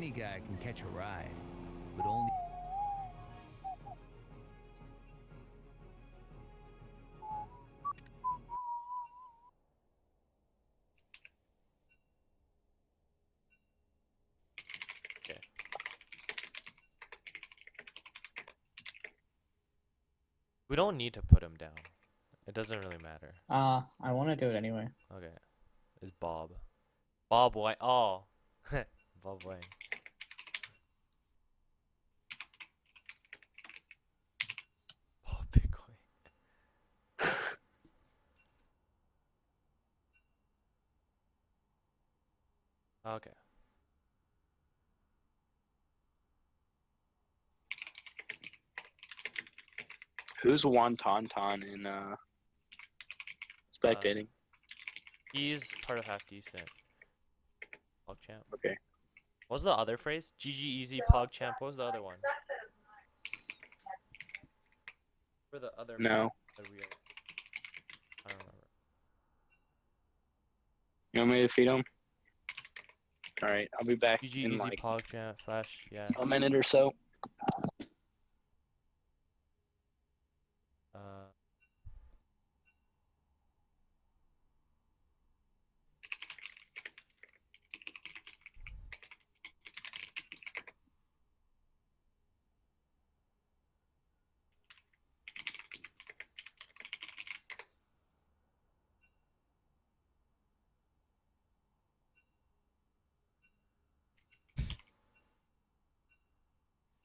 Any guy can catch a ride, but only... Okay. We don't need to put him down. It doesn't really matter. I want to do it anyway. Okay. It's Bob. Bob White. Oh. Bob White. Bob Bitcoin. Okay. Who's Wonton in spectating? He's part of Half Decent. PogChamp. Okay. What was the other phrase? GG Easy PogChamp. What was the other one? For the other No. that we are. I don't remember. You want me to feed him? Alright, I'll be back GG in Easy like PogChamp. Flash. Yeah. a minute or so. Uh.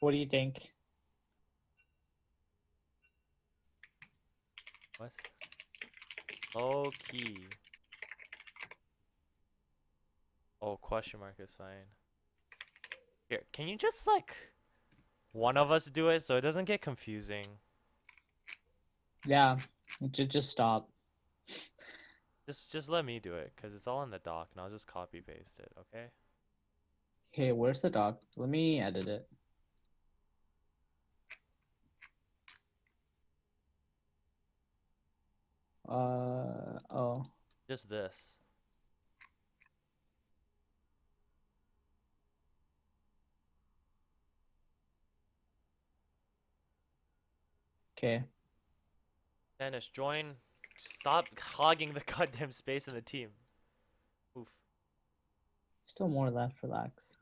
What do you think? What? Low key. Oh, question mark is fine. Here, can you just like one of us do it so it doesn't get confusing? Yeah, just stop. Just let me do it, cause it's all in the doc, and I'll just copy paste it. Okay? Hey, where's the doc? Let me edit it. Oh. Just this. Okay. Dennis, join. Stop hogging the goddamn space in the team. Oof. Still more left. Relax.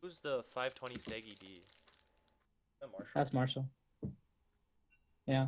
Who's the 520 Segi D? Is that Marshall? That's Marshall. Yeah.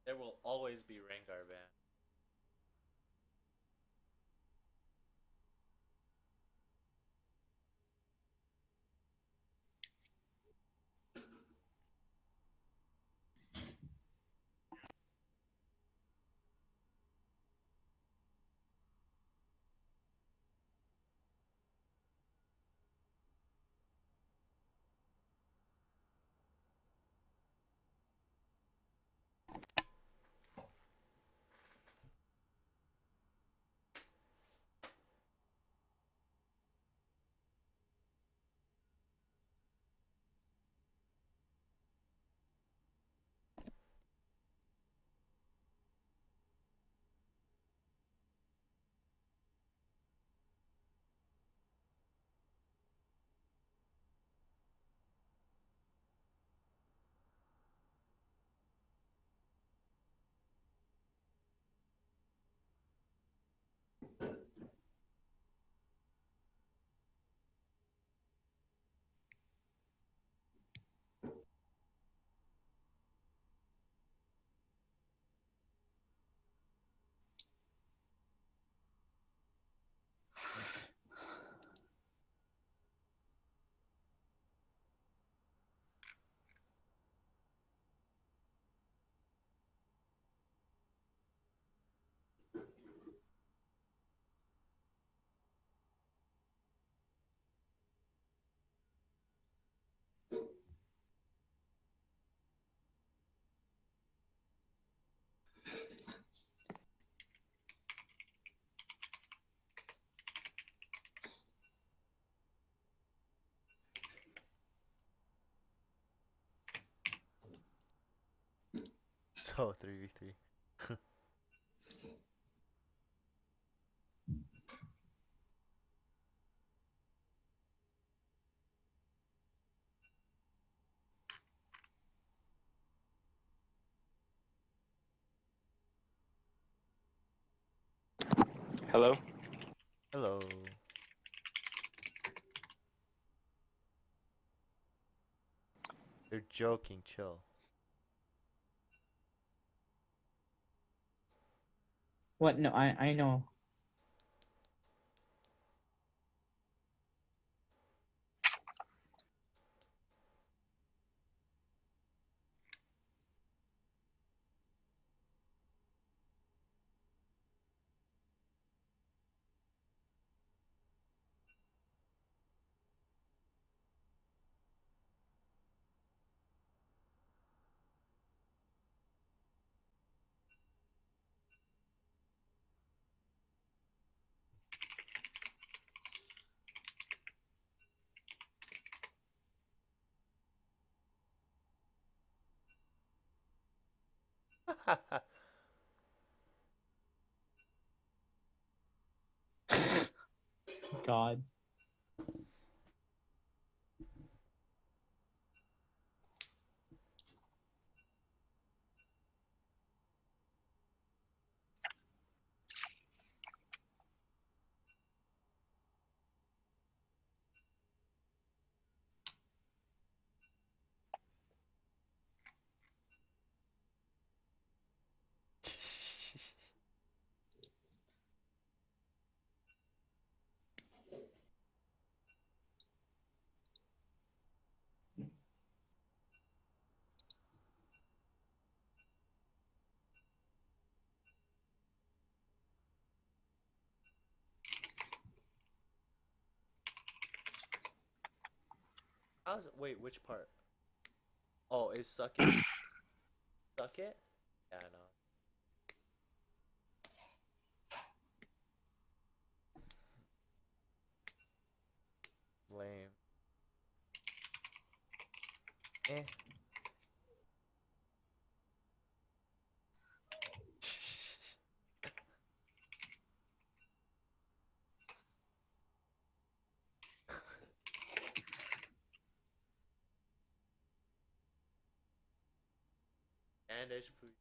There will always be Rengar ban. So 3v3. Hello? Hello. They're joking, chill. What? No, I know. God. How's it? Wait, which part? Oh, is suck it? Suck it? Yeah, no. Lame. Eh. And HP.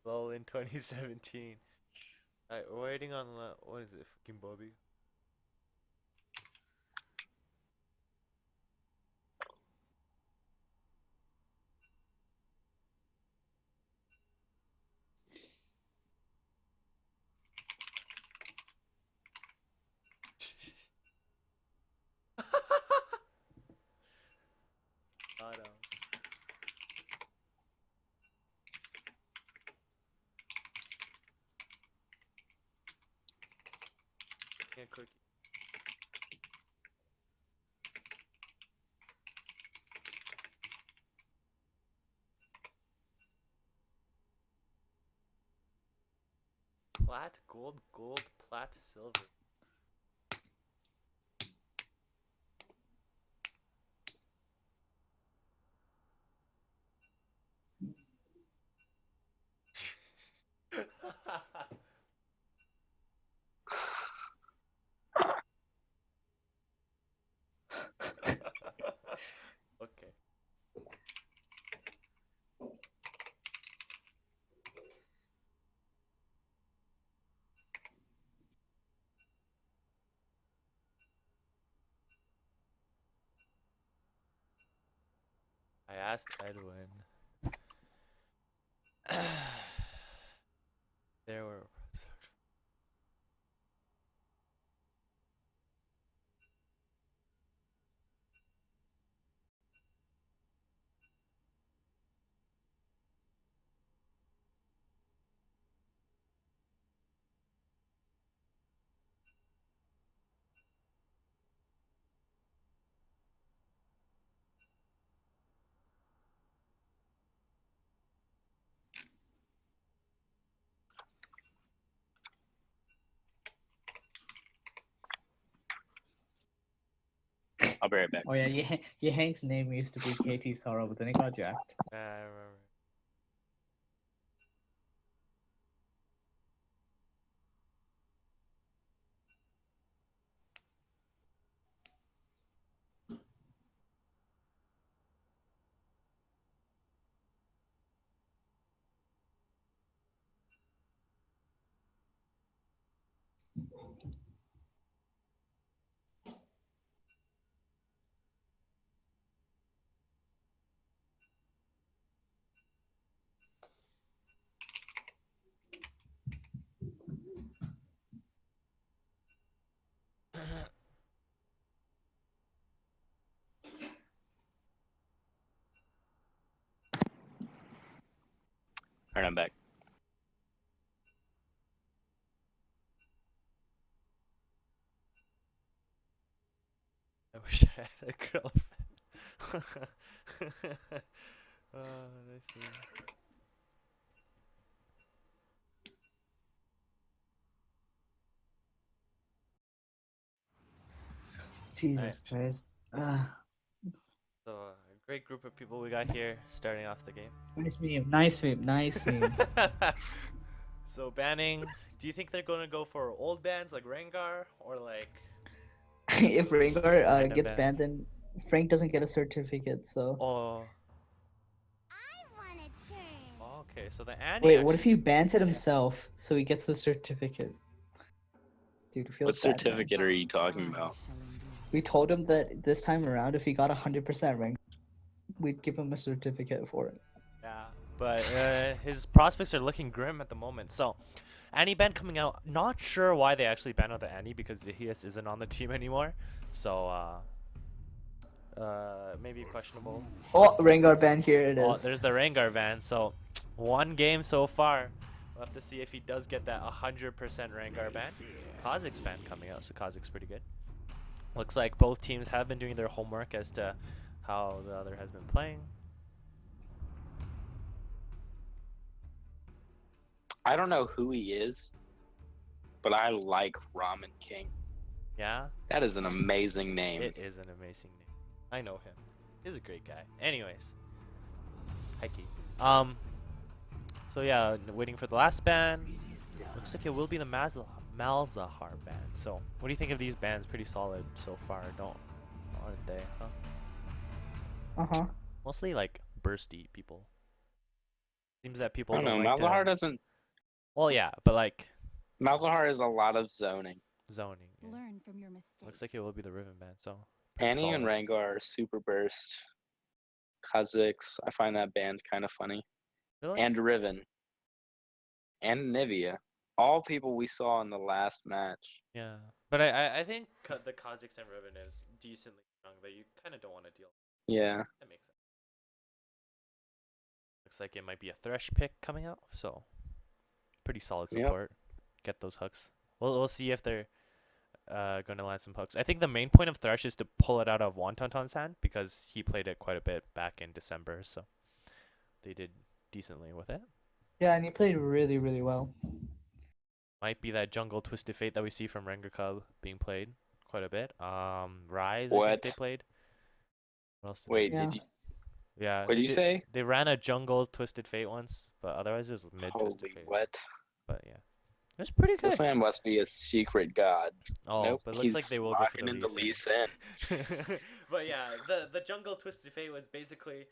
LoL in 2017. Alright, we're waiting on what is it? Fucking Bobby. Got him. Yeah, cookie. Plat, gold, gold, plat, silver. Okay. I asked Edwin. There were. I'll be right back. Oh yeah, Hank's name used to be KT Sorrow, but then he got jacked. I remember. Alright, I'm back. I wish I had a girlfriend. Oh, nice one. Jesus Christ. So, a great group of people we got here starting off the game. Nice meme, nice meme, nice meme. So, banning, do you think they're going to go for old bans like Rengar or like. If Rengar Random gets bans. banned, then Frank doesn't get a certificate. So. Oh. Okay, so the Annie. Wait, what if actually- he bans it himself so he gets the certificate? Dude, it What feels bad, man. certificate are you talking about? We told him that this time around, if he got 100% rank, we'd give him a certificate for it. Yeah, but his prospects are looking grim at the moment. So, Annie ban coming out. Not sure why they actually banned out the Annie because Zehius isn't on the team anymore. So, maybe questionable. Oh, Rengar ban, here it Oh, is. there's the Rengar ban. So, one game so far. We'll have to see if he does get that 100% Rengar ban. Kha'Zix's ban coming out, so Kha'Zix's pretty good. Looks like both teams have been doing their homework as to how the other has been playing. I don't know who he is, but I like Ramen King. Yeah? That is an amazing name. It is an amazing name. I know him. He's a great guy. Anyways. Heike. So yeah, waiting for the last ban. Looks like it will be the Malzahar ban. So, what do you think of these bans? Pretty solid so far, aren't they? Huh? Uh-huh. Mostly like bursty people. Seems that I people don't know. don't like Malzahar to. doesn't. Well, yeah, but like Malzahar is a lot of zoning. zoning. Yeah. Learn from your mistakes. Looks like it will be the Riven ban, so pretty Annie and solid. Rengar are super burst. Kha'Zix, I find that band kind of funny. Really? And Riven. And Nivea. All people we saw in the last match. Yeah, but I think the Kha'Zix and Riven is decently strong that you kind of don't want to deal. Yeah. That makes sense. Looks like it might be a Thresh pick coming out, so pretty solid Yep. support. Get those hooks. We'll see if they're going to land some hooks. I think the main point of Thresh is to pull it out of Wontonton's hand because he played it quite a bit back in December, so they did decently with it. Yeah, and he played really, really well. Might be that jungle Twisted Fate that we see from Rengar Cub being played quite a bit. Rise, I think What? they played. What else did Wait, Yeah. did you? Yeah. What did you say? They ran a jungle Twisted Fate once, but otherwise it was mid Twisted Holy Fate. what? But yeah, it was pretty good. This man must be a secret god. Oh, Nope, but it looks he's like they will go for locking the into Lee Lee Sin. Sin. But yeah, the jungle Twisted Fate was basically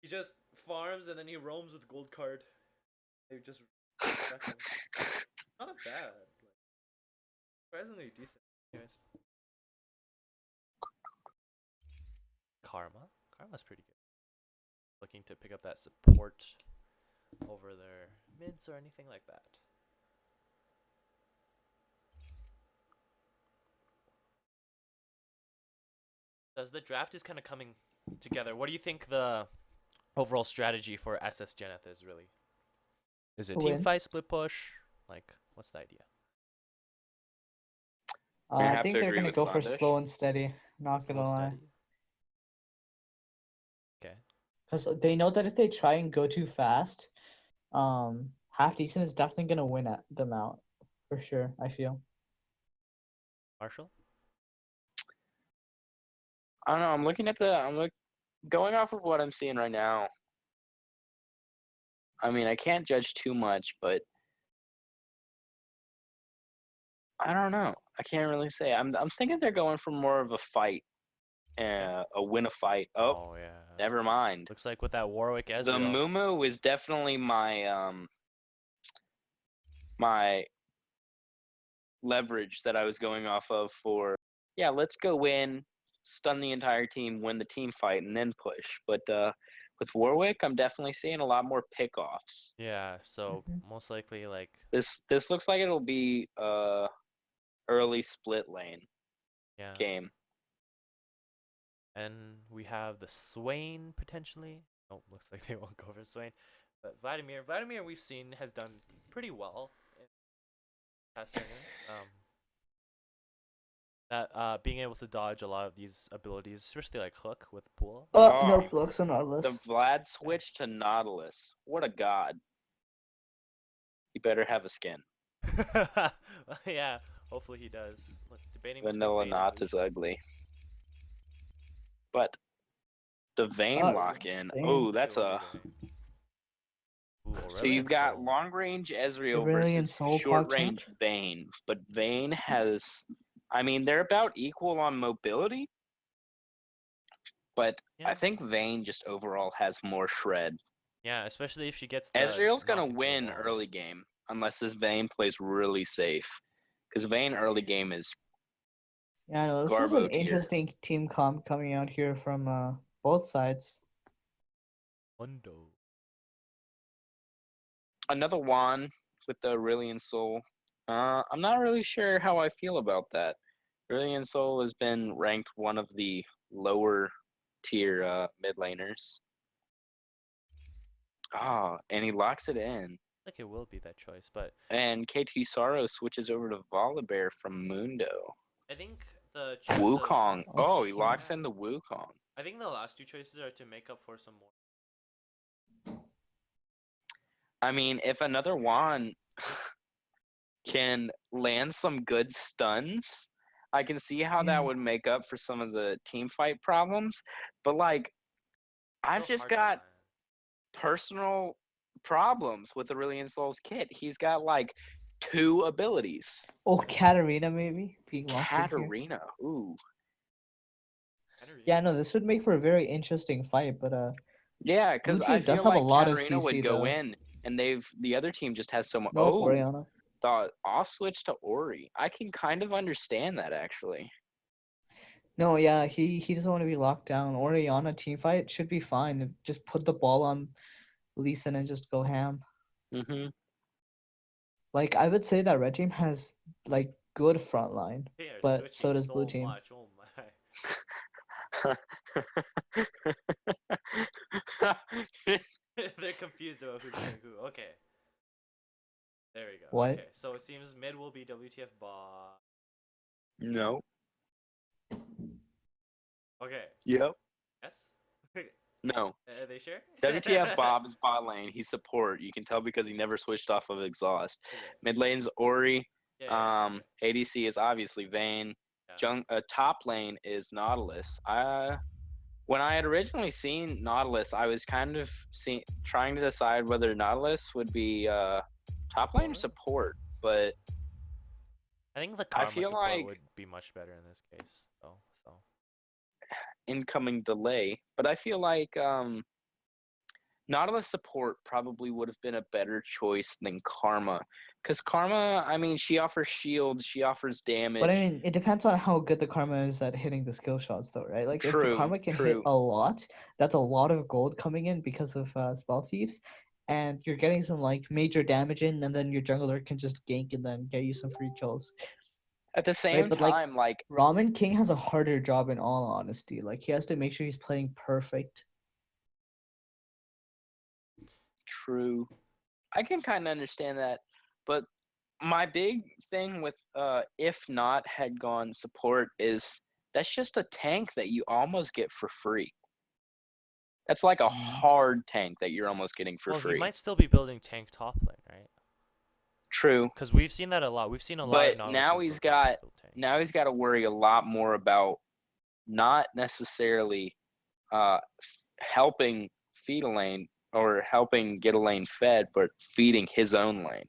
he just farms and then he roams with gold card. They just not bad. Like, surprisingly decent. Anyways. Karma's pretty good. Looking to pick up that support over their mids or anything like that. As the draft is kind of coming together, what do you think the overall strategy for SS Jeneith is really? Is it team Win. fight, split push? Like, what's the idea? I have I think to they're agree gonna with go for Sandesh. slow and steady. Not Slow, gonna lie, steady? Okay. because they know that if they try and go too fast, half decent is definitely gonna win at them out for sure. I feel. Marshall? I don't know. I'm looking at going off of what I'm seeing right now. I mean, I can't judge too much, but I don't know. I can't really say. I'm thinking they're going for more of a fight, a win a fight. Oh, yeah. never mind. Looks like with that Warwick The Ezreal. Mumu is definitely my my leverage that I was going off of for. Yeah, let's go win, stun the entire team, win the team fight, and then push. But with Warwick, I'm definitely seeing a lot more pickoffs. Yeah, so Mhm. most likely like This looks like it'll be early split lane yeah. game. And we have the Swain potentially. Oh, looks like they won't go for Swain. But Vladimir we've seen has done pretty well in past tournaments. That being able to dodge a lot of these abilities, especially like Hook with Pool. Oh, Oh, no blocks on our The list. Vlad switch to Nautilus. What a god. He better have a skin. Yeah, hopefully he does. Look, debating between Vanilla Vayne and Knot is Lucian. ugly. But the Vayne lock-in. Vayne. Oh, that's It will a... be Vayne. Ooh, So Aurelion you've got Sol. long-range Ezreal Aurelion versus Sol short-range Vayne. But Vayne has... I mean, they're about equal on mobility. But Yeah. I think Vayne just overall has more shred. Yeah, especially if she gets the Ezreal's going knock to into a win wall. early game. Unless this Vayne plays really safe. Because Vayne early game is... Yeah, I know this is an Garbo tier. interesting team comp coming out here from both sides. Mundo. Another one with the Aurelion Soul. I'm not really sure how I feel about that. Aurelion Soul has been ranked one of the lower tier mid laners. Ah, and he locks it in. Like it will be that choice, but And KT Sorrow switches over to Volibear from Mundo. I think the choice of, Wukong. Oh, he Okay. locks in the Wukong. I think the last two choices are to make up for some more. I mean, if another one can land some good stuns, I can see how Yeah. that would make up for some of the team fight problems. But like, I've So just hard to got land. personal problems with Aurelion Soul's kit. He's got like 2 abilities. Oh, Katarina maybe being locked in here. Katarina. Ooh. Yeah, no, this would make for a very interesting fight, but Yeah, Blue because I team does feel have a like lot of Katarina would CC go though. in, and the other team just has so much. No, Oh, Oriana. thought off switch to Ori. I can kind of understand that actually. No, yeah, he doesn't want to be locked down. Oriana team fight should be fine. Just put the ball on Lee Sin and just go ham. Mm-hmm. Like I would say that red team has like good front line, They are but so switching does blue so team. much. Oh my. They're confused about who's doing who. Okay. There we go. What? Okay, so it seems mid will be WTF bot. No. Okay. Yep. Yes? No. Are they sure? WTF Bob is bot lane. He's support. You can tell because he never switched off of exhaust. Okay. Mid lane's Ori. Yeah. ADC is obviously Vayne. Top lane is Nautilus. When I had originally seen Nautilus, I was kind of trying to decide whether Nautilus would be top lane or support, but I think the I Karma feel support like would be much better in this case, though. So incoming delay. But I feel like Nautilus support probably would have been a better choice than Karma. Because Karma, I mean, she offers shield, she offers damage. But I mean, it depends on how good the Karma is at hitting the skill shots, though, right? Like if the Karma can hit a lot, that's a lot of gold coming in because of spell thieves, and you're getting some like major damage in, and then your jungler can just gank and then get you some free kills. At the same Right, but time, like Ramen King has a harder job in all honesty. Like he has to make sure he's playing perfect. true. I can kind of understand that, but my big thing with if not had gone support is that's just a tank that you almost get for free. That's like a hard tank that you're almost getting for free. he might still be building tank top lane, right? True. Because we've seen that a lot. We've seen a lot of But now he's got to worry a lot more about not necessarily helping feed a lane or helping get a lane fed, but feeding his own lane.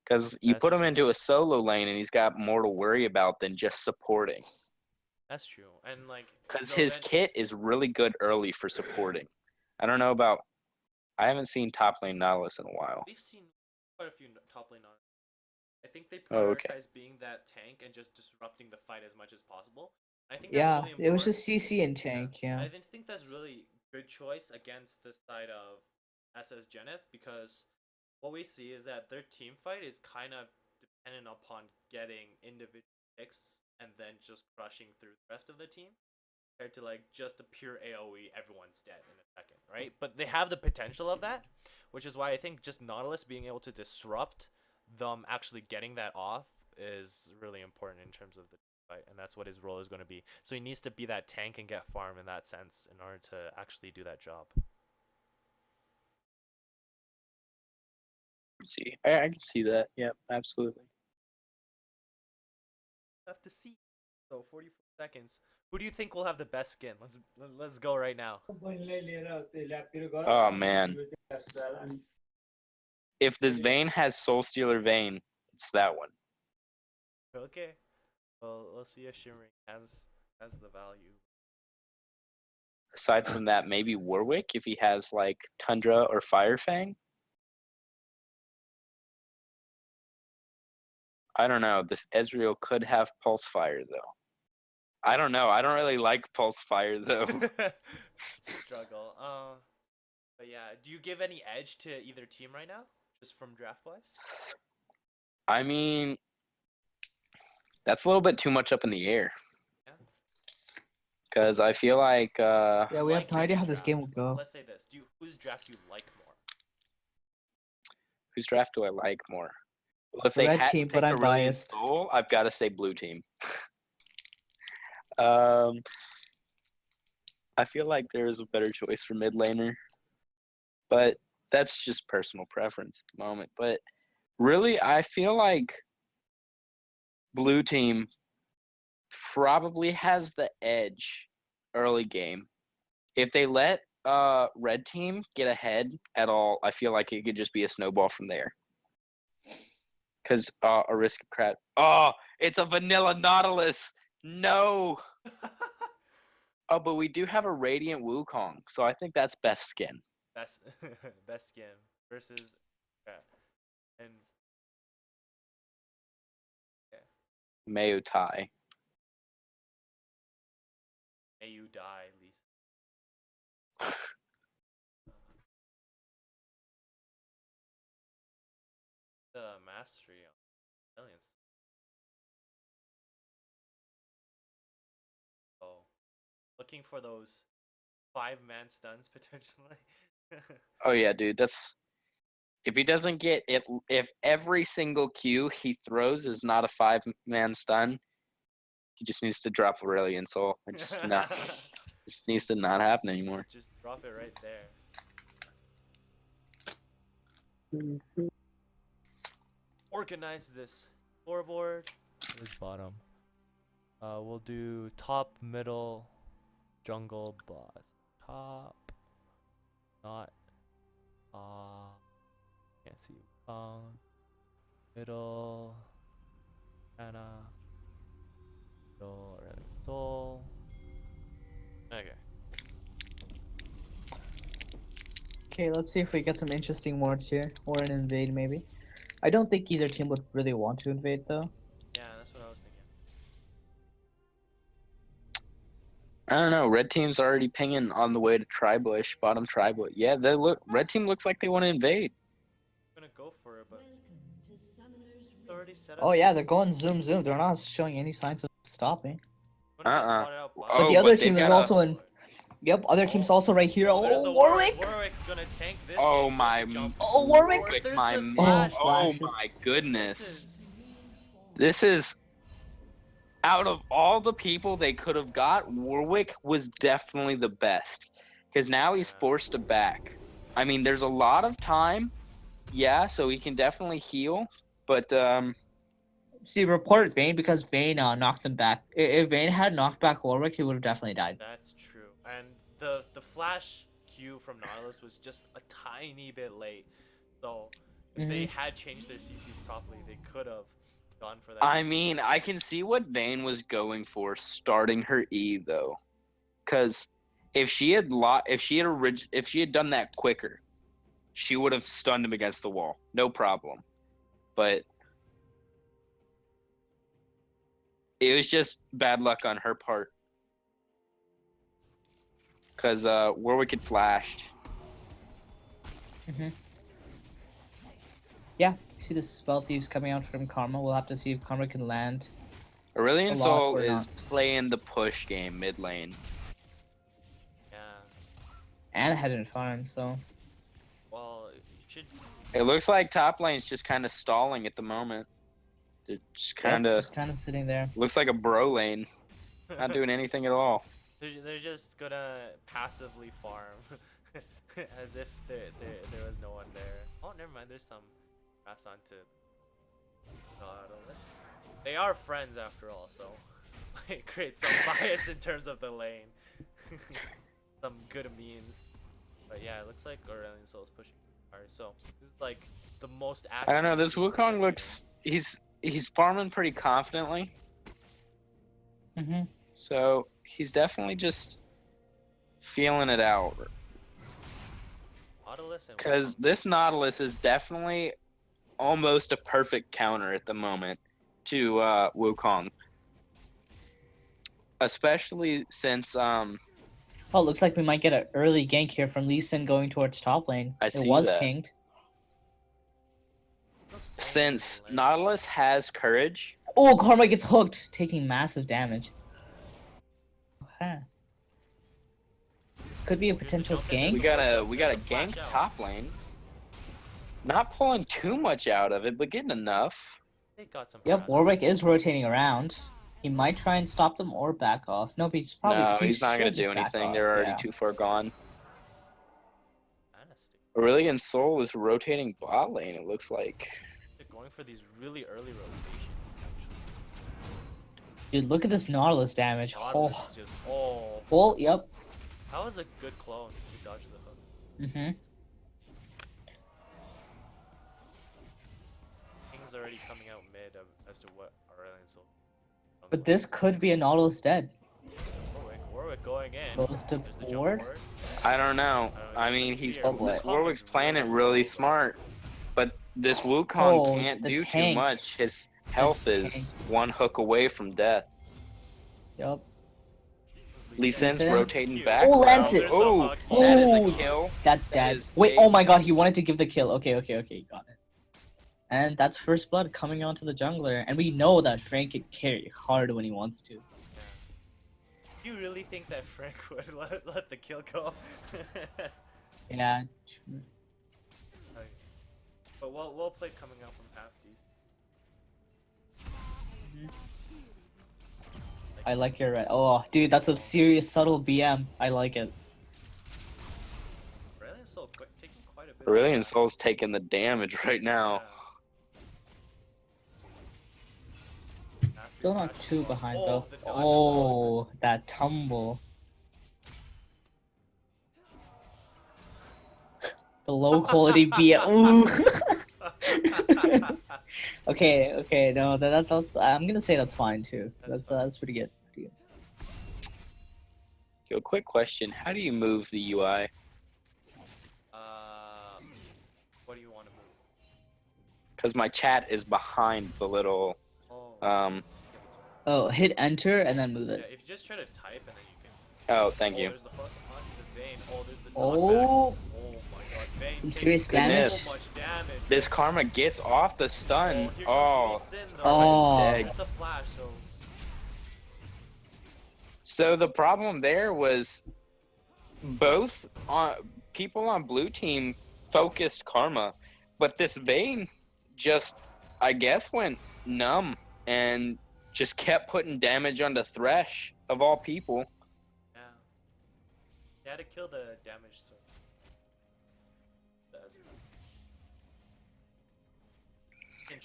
Because you put him into a solo lane and he's got more to worry about than just supporting. That's true. And like because his kit is really good early for supporting. I don't know about. I haven't seen top lane Nautilus in a while. We've seen quite a few top lane Nautilus. I think they prioritize being that tank and just disrupting the fight as much as possible. I think that's really important. It was just CC and tank. Yeah. I think that's really good choice against the side of SS Jeneith, because what we see is that their team fight is kind of dependent upon getting individual picks and then just crushing through the rest of the team, compared to like just a pure AoE, everyone's dead in a second, right? But they have the potential of that, which is why I think just Nautilus being able to disrupt them actually getting that off is really important in terms of the fight, and that's what his role is going to be. So he needs to be that tank and get farm in that sense in order to actually do that job. See, I can see that. Yep, absolutely. Have to see. So 44 seconds. Who do you think will have the best skin? Let's go right now. Oh man. If this Vayne has Soul Stealer Vayne, it's that one. Okay. Well, we'll see if Shimmering has the value. Aside from that, maybe Warwick if he has like Tundra or Firefang. I don't know. This Ezreal could have Pulse Fire though. I don't know. I don't really like Pulse Fire though. It's a struggle. But yeah, do you give any edge to either team right now, just from draft wise? I mean, that's a little bit too much up in the air. Yeah. Because I feel like yeah, we have no idea how this game will go. Let's say this: whose draft do you like more? Whose draft do I like more? Well, if they Red had team, but I'm biased. Soul, I've got to say blue team. I feel like there is a better choice for mid laner, but that's just personal preference at the moment. But really, I feel like blue team probably has the edge early game. If they let red team get ahead at all, I feel like it could just be a snowball from there. Because a risk of crap. Oh, it's a vanilla Nautilus. No. Oh, but we do have a Radiant Wukong, so I think that's best skin. Best best skin versus yeah. And yeah. Mayu Tai. May you die, Lisa. The mastery on aliens. Oh, looking for those 5-man stuns potentially. Oh yeah, dude. That's if he doesn't get it. If every single Q he throws is not a 5-man stun, he just needs to drop Aurelion Soul. It just not. Just needs to not happen anymore. Just drop it right there. Organize this scoreboard. Where's bottom? We'll do top, middle, jungle, boss. Top, not, can't see. Middle, Anna, middle, Red Soul. Okay. Okay, let's see if we get some interesting wards here, or an invade maybe. I don't think either team would really want to invade though. Yeah, that's what I was thinking. I don't know. Red team's already pinging on the way to Tri-Bush, bottom Tri-Bush. Yeah, they look. Red team looks like they want to invade. I'm gonna go for it, but it's already set up. Oh yeah, they're going zoom. They're not showing any signs of stopping. Gonna get spotted out by- But the other but team they've is got also in. Yep, other team's also right here. there's Oh, the Warwick! Warwick's gonna tank this. Oh game. my. Oh, Warwick! There's My. the flash. flash. Oh Flashes. my goodness. This is. Out of all the people they could have got, Warwick was definitely the best. Because now he's forced to back. I mean, there's a lot of time. Yeah, so he can definitely heal. But, See, report Vayne because Vayne knocked him back. If Vayne had knocked back Warwick, he would have definitely died. That's true. And the flash Q from Nautilus was just a tiny bit late. So if they had changed their CCs properly, they could have gone for that. I mean, I can see what Vayne was going for starting her E, though. Because if she had done that quicker, she would have stunned him against the wall. No problem. But it was just bad luck on her part. Because Warwick had flashed. Yeah, see the spell thieves coming out from Karma. We'll have to see if Karma can land. Aurelion A lot Sol or is not. playing the push game mid lane. Yeah. And ahead in farm, so. Well, you should. It looks like top lane's just kind of stalling at the moment. They're just kind of sitting there. looks like a bro lane, not doing anything at all. They're just gonna passively farm, as if there was no one there. Oh, never mind. There's some pass on to Nautilus. They are friends after all, so it creates some bias in terms of the lane. Some good means. But yeah, it looks like Aurelion Soul is pushing hard. So this is like the most active. I don't know. This team for Wukong mid looks he's farming pretty confidently. So he's definitely just feeling it out. Nautilus and Because Wukong. this Nautilus is definitely almost a perfect counter at the moment to Wukong. Especially since Oh, looks like we might get an early gank here from Lee Sin going towards top lane. I It see was that. pinged. since Nautilus has courage. Oh, Karma gets hooked, taking massive damage. Okay. This could be a potential gank. We got a gank top lane. Not pulling too much out of it, but getting enough. They got some. Yep, Warwick is rotating around. He might try and stop them or back off. No, but he's probably. No, he he's not gonna should just do back anything. off, They're already yeah. too far gone. Dynasty. Aurelion Sol is rotating bot lane, it looks like. They're going for these really early rotations. Dude, look at this Nautilus damage. Nautilus Oh, is just oh. well, yep. That was a good clone. He dodged the hook. Mhm. King's already coming out mid as to what Aurelion Soul. But this could be a Nautilus dead. Warwick. Warwick going in. Goes to There's the jump board. forward. I don't know. Oh, I mean, he's here. Wukong's Warwick's playing it really smart, but this Wukong Oh, can't the do too tank. much. His health is one hook away from death. Yup. Lee Sin's Sin. rotating back. Oh, lands it. There's the Oh, hook. that is Oh. a kill. That's That dead. is Wait, big. oh my god, he wanted to give the kill. Okay, got it. And that's first blood coming onto the jungler, and we know that Frank can carry hard when he wants to. Do you really think that Frank would let the kill go? Yeah. Okay. But we'll play coming out from half these. I like your red. Oh, dude, that's a serious subtle BM. I like it. Brilliant Soul taking quite a bit. Brilliant Soul's taking the damage right now. Still not too behind though. the dodge. Oh, that tumble. The low quality BM. Ooh. Okay, no, that's I'm gonna say that's fine too. That's pretty good. Yo, quick question: how do you move the UI? What do you want to move? Because my chat is behind the little Oh, hit enter and then move Yeah, it. if you just try to type and then you can. Oh, thank you. There's the hook onto the vein. Oh, there's the knockback. Oh, Oh my god, vein. some taking serious damage. So much damage. This Karma gets off the stun. Here Oh, comes Lee Sin, though. Oh. There's the flash, so. so the problem there was both people on blue team focused Karma, but this Vayne just, I guess, went numb and just kept putting damage onto Thresh, of all people. Yeah. They had to kill the damage, so.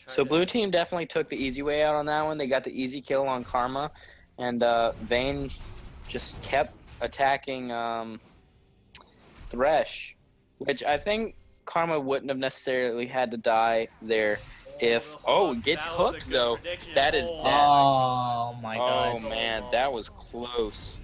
So blue team definitely took the easy way out on that one. They got the easy kill on Karma, and Vayne just kept attacking Thresh, which I think Karma wouldn't have necessarily had to die there if... Oh, gets hooked though. That is dead. Oh my god. Oh man, that was close.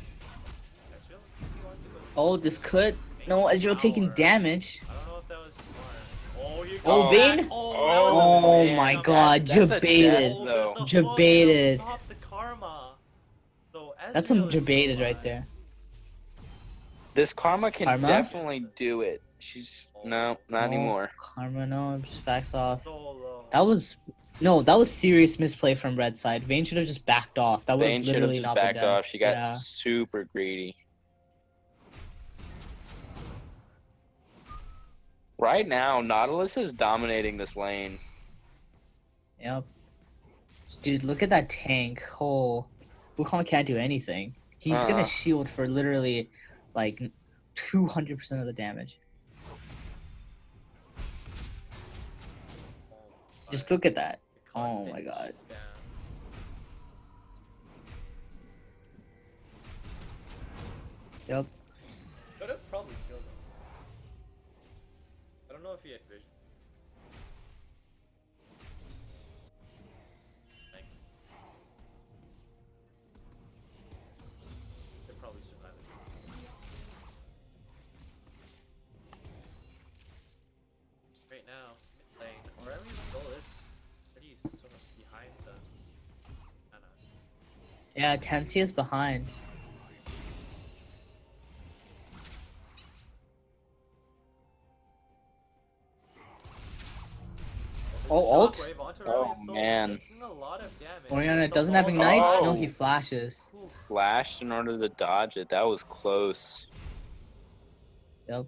Oh, this could. No, Ezreal taking damage. I don't know if that was smart. Oh, you Oh, got Vayne? back. Oh man, my that- god, that's a debated. death, though. Debated. Stop the karma. So That's some Ezreal is still debated right alive. there. This Karma can Karma? definitely do it. She's... No, not anymore. Karma, no, just backs off. So low. That was. No, that was serious misplay from red side. Vayne should have just backed off. That would Vayne have should have literally just not been backed death. off. She got Yeah. super greedy. Right now, Nautilus is dominating this lane. Yep. Dude, look at that tank. Oh, Wukong can't do anything. He's gonna shield for literally, like, 200% of the damage. Just look at that. Oh Constant my god. spam. Yep. Could have probably killed him. I don't know if he had vision. Thank you. They probably survived it. Right now, mid lane, or I mean, goal is pretty sort of behind the. Yeah, Tensi is behind. Oh, ult? Shockwave onto Oh, Release Soul, man. taking a lot of damage. Oriana The doesn't have ball- ignite? No, Oh. he flashes. Ooh. Flashed in order to dodge it. That was close. Yep.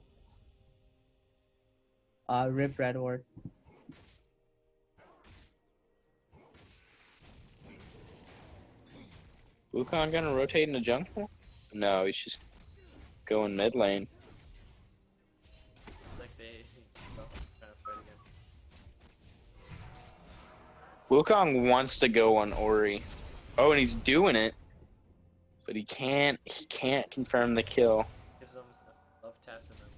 Rip red ward. Wukong gonna rotate in the jungle? No, he's just going mid lane. Like they trying to fight against. Wukong wants to go on Ori. Oh, and he's doing it. But he can't confirm the kill. Gives them love taps in them.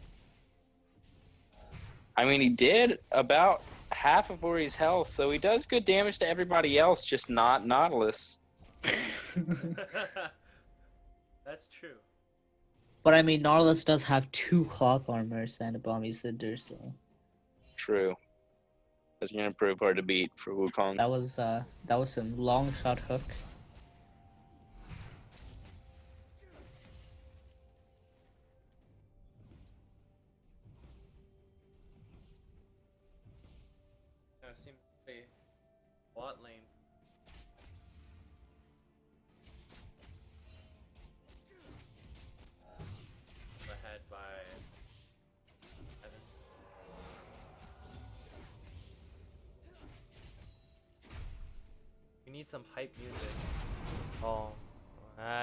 I mean, he did about half of Ori's health, so he does good damage to everybody else, just not Nautilus. That's That's true. But I mean, Nautilus does have 2 clock armors and a Bomby Cinder, so True. That's gonna prove hard to beat for Wukong. that was some long shot hook. Seems to play bot lane. Ahead by Evan. We need some hype music. Oh,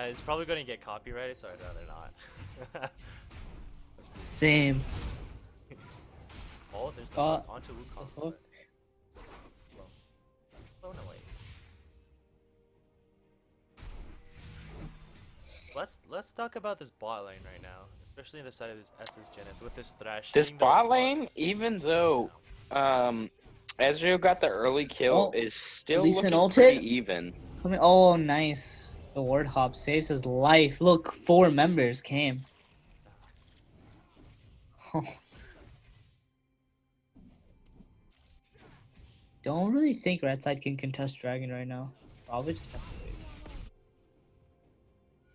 it's probably gonna get copyrighted, so I'd rather not. Same. Oh, there's the hook onto Wukong. hook. Blown away. Let's talk about this bot lane right now, especially in the side of this S's Jeneith with this Thresh. This hitting those bot lane, blocks. even though Ezreal got the early kill, Oh, is still Lee Sin looking ulted? pretty even. Coming. Oh, nice. The ward hop saves his life. Look, 4 members came. Don't really think Red Side can contest Dragon right now. Probably just have to wait.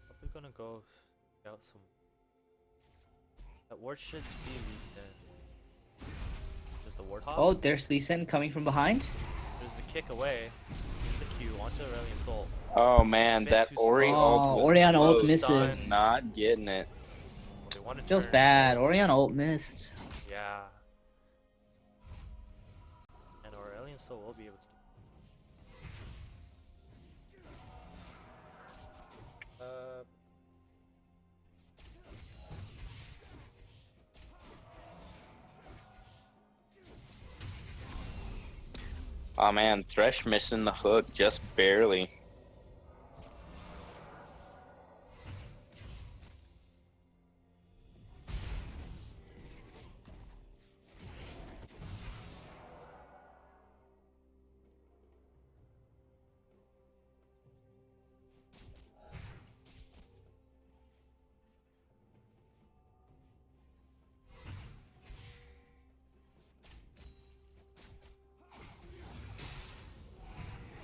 Probably gonna go out some. That ward should see Lee Sin. There's the ward hop. Oh, there's Lee Sin coming from behind. There's the kick away. The Q onto Aurelion Soul. Oh man, Bit that too Ori slow. ult was Orianna ult close. misses. Not getting it. They want to Feels turn bad. towards- Orianna ult missed. Yeah. And Aurelion Soul will be able to. Oh man, Thresh missing the hook just barely.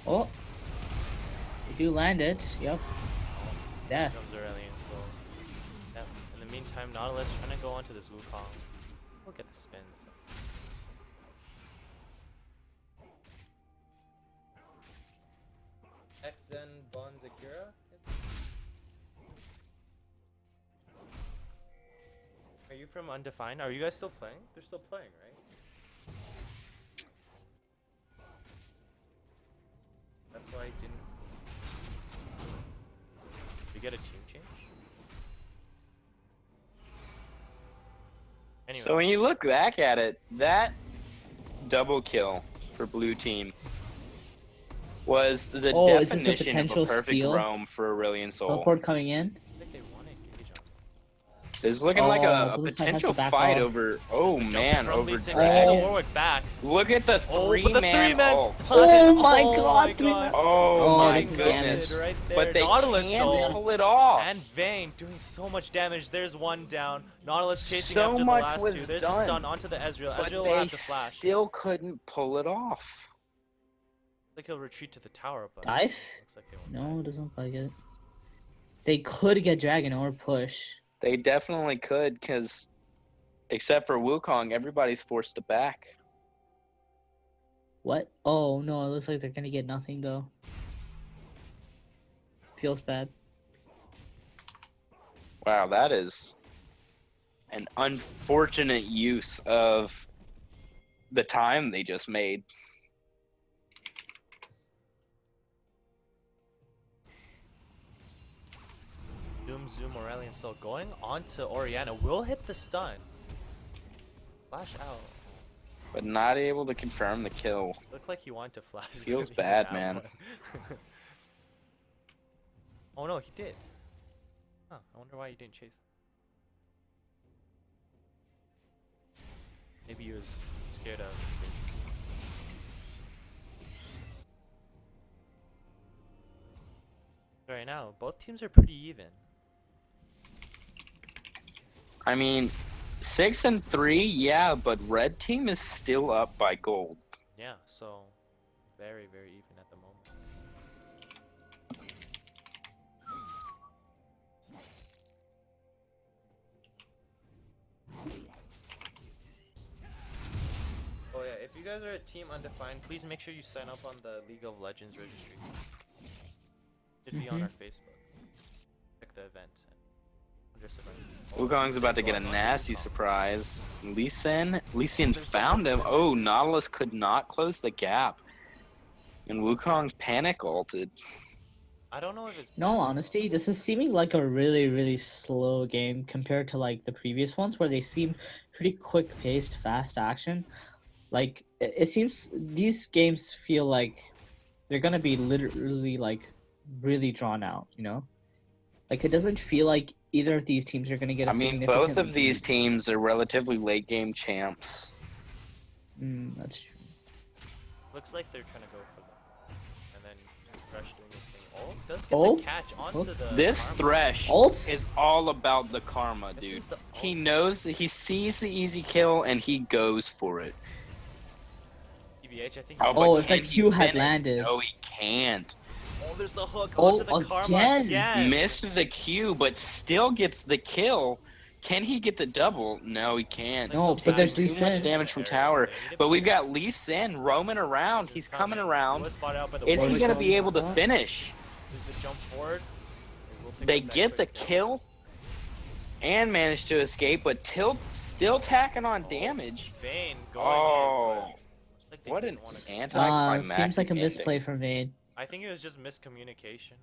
Oh, if you land it, yep, it's death. Comes Aurelion Soul. Yeah. In the meantime, Nautilus trying to go onto this Wukong. We'll get the spins. Xen Bon Zakura? Are you from Undefined? Are you guys still playing? They're still playing, right? That's why I didn't. We get a team change? Anyway. So when you look back at it, that double kill for blue team was the Oh, is this a definition of a potential perfect steal? roam for Aurelion Soul. Teleport coming in. I think they want to engage on. This is looking like a Blue side has potential to back fight off. over. Oh man, over Dragon. Dragon. Warwick back. Look at the Oh, but the three-man three-man ult. stun. Oh my god, three-man. Oh my that's goodness. damage. Right there. But they Nautilus can't though. pull it off. And Vayne doing so much damage. There's one down. Nautilus chasing So after the much last was two. There's done. the stun onto the Ezreal. But Ezreal will they have to flash. still couldn't pull it off. Like he'll retreat to the tower, but Dive? looks like they won't. No, it doesn't look like it. They could get Dragon or push. They definitely could, because except for Wukong, everybody's forced to back. What? Oh no, it looks like they're gonna get nothing though. Feels bad. Wow, that is an unfortunate use of the time they just made. Zoom Aurelion Soul going onto Orianna. Will hit the stun. Flash out. But not able to confirm the kill. Looked like he wanted to flash. Feels He bad, didn't have man. one. Oh no, he did. Huh, I wonder why he didn't chase. Maybe he was scared of. Right now, both teams are pretty even. I mean, 6-3, yeah, but red team is still up by gold. Yeah, so very, very even at the moment. Oh yeah, if you guys are a team undefined, please make sure you sign up on the League of Legends registry. Should be on our Facebook. Check the event. Wukong's about to get a nasty surprise. Lee Sin found him. Oh, Nautilus could not close the gap. And Wukong panic ulted. I don't know if it's... In all honesty, this is seeming like a really, really slow game compared to like the previous ones where they seem pretty quick-paced, fast action. Like, it seems these games feel like they're gonna be literally like really drawn out, you know? Like, it doesn't feel like either of these teams are gonna get a significant both of lead. these teams are relatively late game champs. That's true. Looks like they're trying to go for them. And then Thresh doing his thing. Oh, does get the catch onto the This karma. Thresh Ults? is all about the karma, dude. He knows, he sees the easy kill, and he goes for it. TBH, I think. Oh, if that Q had landed. No, he can't. Oh, there's the hook Oh, onto the karma again. again. Missed the Q, but still gets the kill. Can he get the double? No, he can't. No, but there's too Lee much Sin. damage from tower. But we've got Lee Sin roaming around. He's coming around. Is he gonna be able to finish? There's the jump forward. They get the kill and manage to escape, but Tilt still tacking on damage. Vayne going Oh, in, but what an wanna... anticlimactic seems like a ending. misplay from Vayne. I think it was just miscommunication.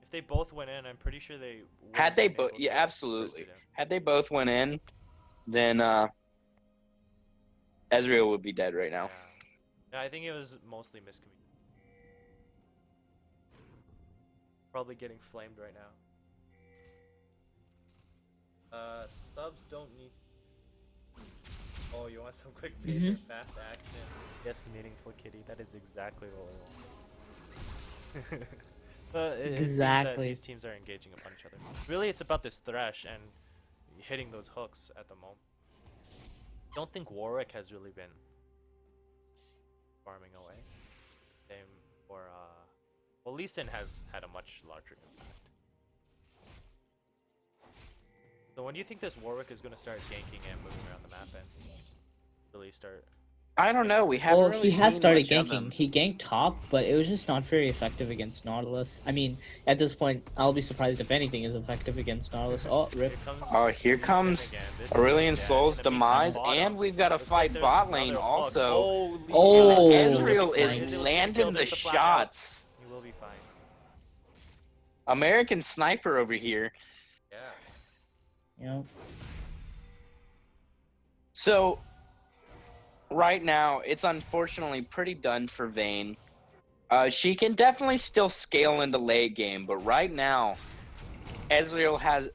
If they both went in, I'm pretty sure they would Had they have been both, able yeah, to absolutely. roast him. Had they both went in, then Ezreal would be dead right now. Yeah, I think it was mostly miscommunication. Probably getting flamed right now. Subs don't need. Oh, you want some quick pace and fast action? Yes, meaningful kitty. That is exactly what we want. But it seems that these teams are engaging upon each other. Really, it's about this Thresh and hitting those hooks at the moment. Don't think Warwick has really been farming away. Same for well, Lee Sin has had a much larger impact. So when do you think this Warwick is going to start ganking and moving around the map and really start? I don't know. We haven't really he has seen started much of ganking. him. He ganked top, but it was just not very effective against Nautilus. I mean, at this point, I'll be surprised if anything is effective against Nautilus. Oh, rip. Here comes Aurelion Sol's demise, and we've got to fight bot lane also. Oh, Ezreal nice. is landing the shots. He will be fine. American Sniper over here. Yeah. Yeah. So, right now, it's unfortunately pretty done for Vayne. She can definitely still scale into late game, but right now, Ezreal has...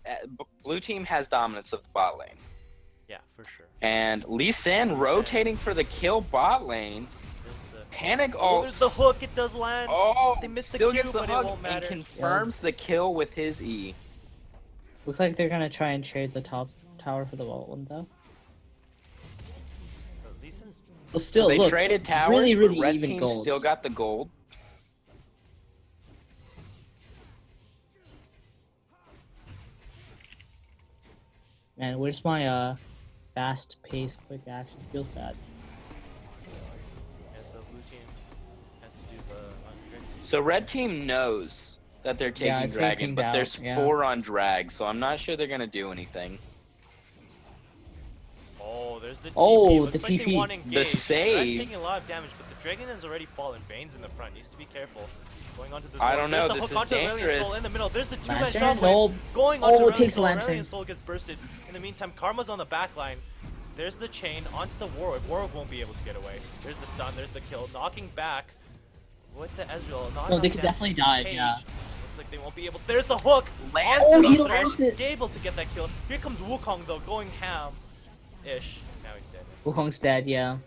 Blue team has dominance of the bot lane. Yeah, for sure. And Lee Sin rotating for the kill bot lane. Panic ult. Oh, there's the hook. It does land. Oh, they missed the still Q, gets the but hook it won't matter. and confirms the kill with his E. Looks like they're gonna try and trade the top tower for the bot one though. So still, they look, traded towers, really, really but red even team gold. still got the gold. Man, where's my fast pace, quick action? Feels bad. Yeah, so blue team has to do the undragon. So red team knows that they're taking it's dragon, being but pinged there's out, yeah. 4 on drag, so I'm not sure they're gonna do anything. Oh, there's the TP. Oh, Looks the like they TP. want to The engage. save. Thresh taking a lot of damage, but the dragon has already fallen. Vayne's in the front. Needs to be careful. Going onto this. I don't know, There's this the hook is onto Aurelion dangerous. Soul in the middle. There's the two-man Lantern? shockwave. No. Going onto Oh, it Aurelion takes Soul. Lantern. Aurelion Soul gets bursted. In the meantime, Karma's on the back line. There's the chain onto the Warwick. Warwick won't be able to get away. There's the stun. There's the kill. Knocking back with the Ezreal. No, they could definitely die, yeah. Looks like they won't be able. There's the hook. Lands Onto he the Thresh. lands it. Able to get that kill. Here comes Wukong though, going ham-ish. Now he's dead. Wukong's dead, yeah.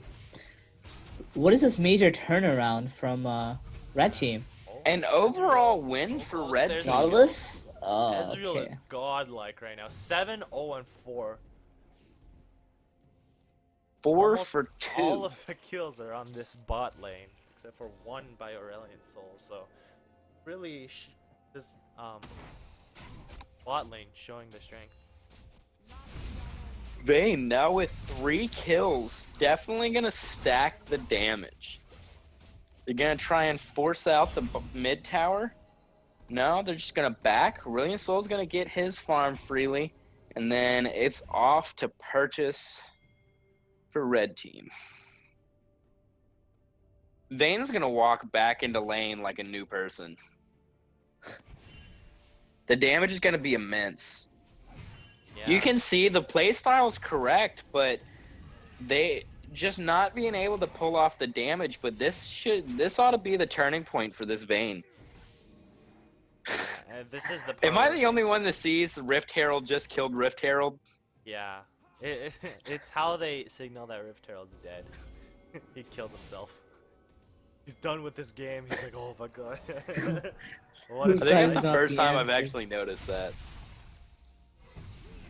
What is this major turnaround from red team? An overall win for red team. Nautilus? Oh, Ezreal okay. is godlike right now. 7-0-4. 4 Almost for 2. all of the kills are on this bot lane, except for one by Aurelion Sol. So, really, this bot lane showing the strength. Vayne now with 3 kills, definitely gonna stack the damage. They're gonna try and force out the mid tower. No, they're just gonna back. Aurelion Sol's gonna get his farm freely, and then it's off to purchase for red team. Vayne's gonna walk back into lane like a new person. The damage is gonna be immense. Yeah. You can see the playstyle is correct, but they just not being able to pull off the damage. But this ought to be the turning point for this Vayne. This is the. Am I the only one that sees Rift Herald just killed Rift Herald? Yeah, it's how they signal that Rift Herald's dead. He killed himself. He's done with this game. He's like, oh my god. What I is think Suicide it's is the not first the time I've answer. actually noticed that.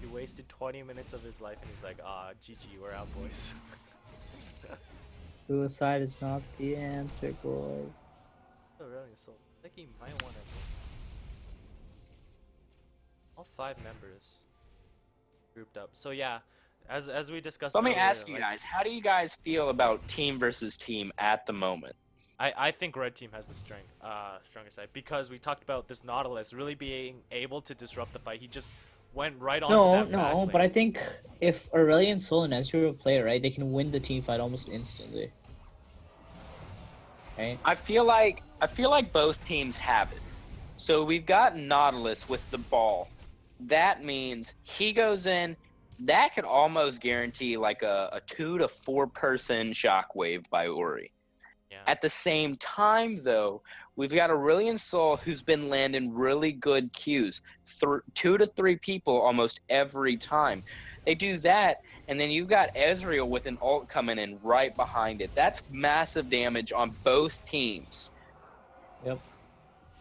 He wasted 20 minutes of his life and he's like, ah, GG, we're out, boys. Suicide is not the answer, boys. Oh, really? So, I think he might want to. All 5 members grouped up. So yeah, as we discussed. Let me earlier, ask you like, guys, how do you guys feel about team versus team at the moment? I think red team has the strongest side because we talked about this Nautilus really being able to disrupt the fight. He just went right onto No, that back no, lane. but I think if Aurelion Sol and Ezreal play right, they can win the team fight almost instantly. Right? I feel like both teams have it. So we've got Nautilus with the ball. That means he goes in. That could almost guarantee like a 2 to 4 person shockwave by Ori. Yeah. At the same time, though, we've got Aurelion Sol who's been landing really good Qs. 2 to 3 people almost every time. They do that, and then you've got Ezreal with an ult coming in right behind it. That's massive damage on both teams. Yep.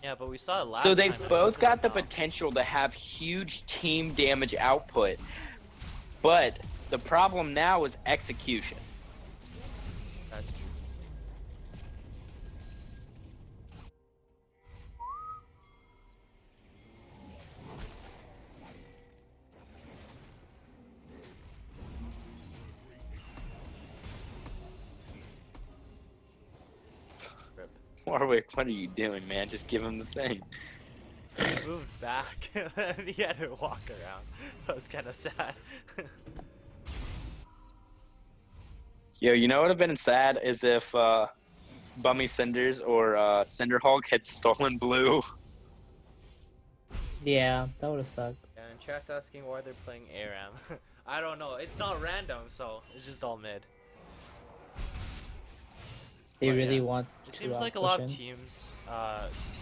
Yeah, but we saw it last So time. they've and it both wasn't got the enough. potential to have huge team damage output. But the problem now is execution. That's true. Rip. Warwick, what are you doing, man? Just give him the thing. He moved back and he had to walk around. That was kind of sad. Yo, you know what would have been sad is if Bummy Cinders or Cinderhulk had stolen blue. Yeah, that would have sucked. And chat's asking why they're playing ARAM. I don't know. It's not random, so it's just all mid. They But really yeah. want It to seems like a lot of push in. teams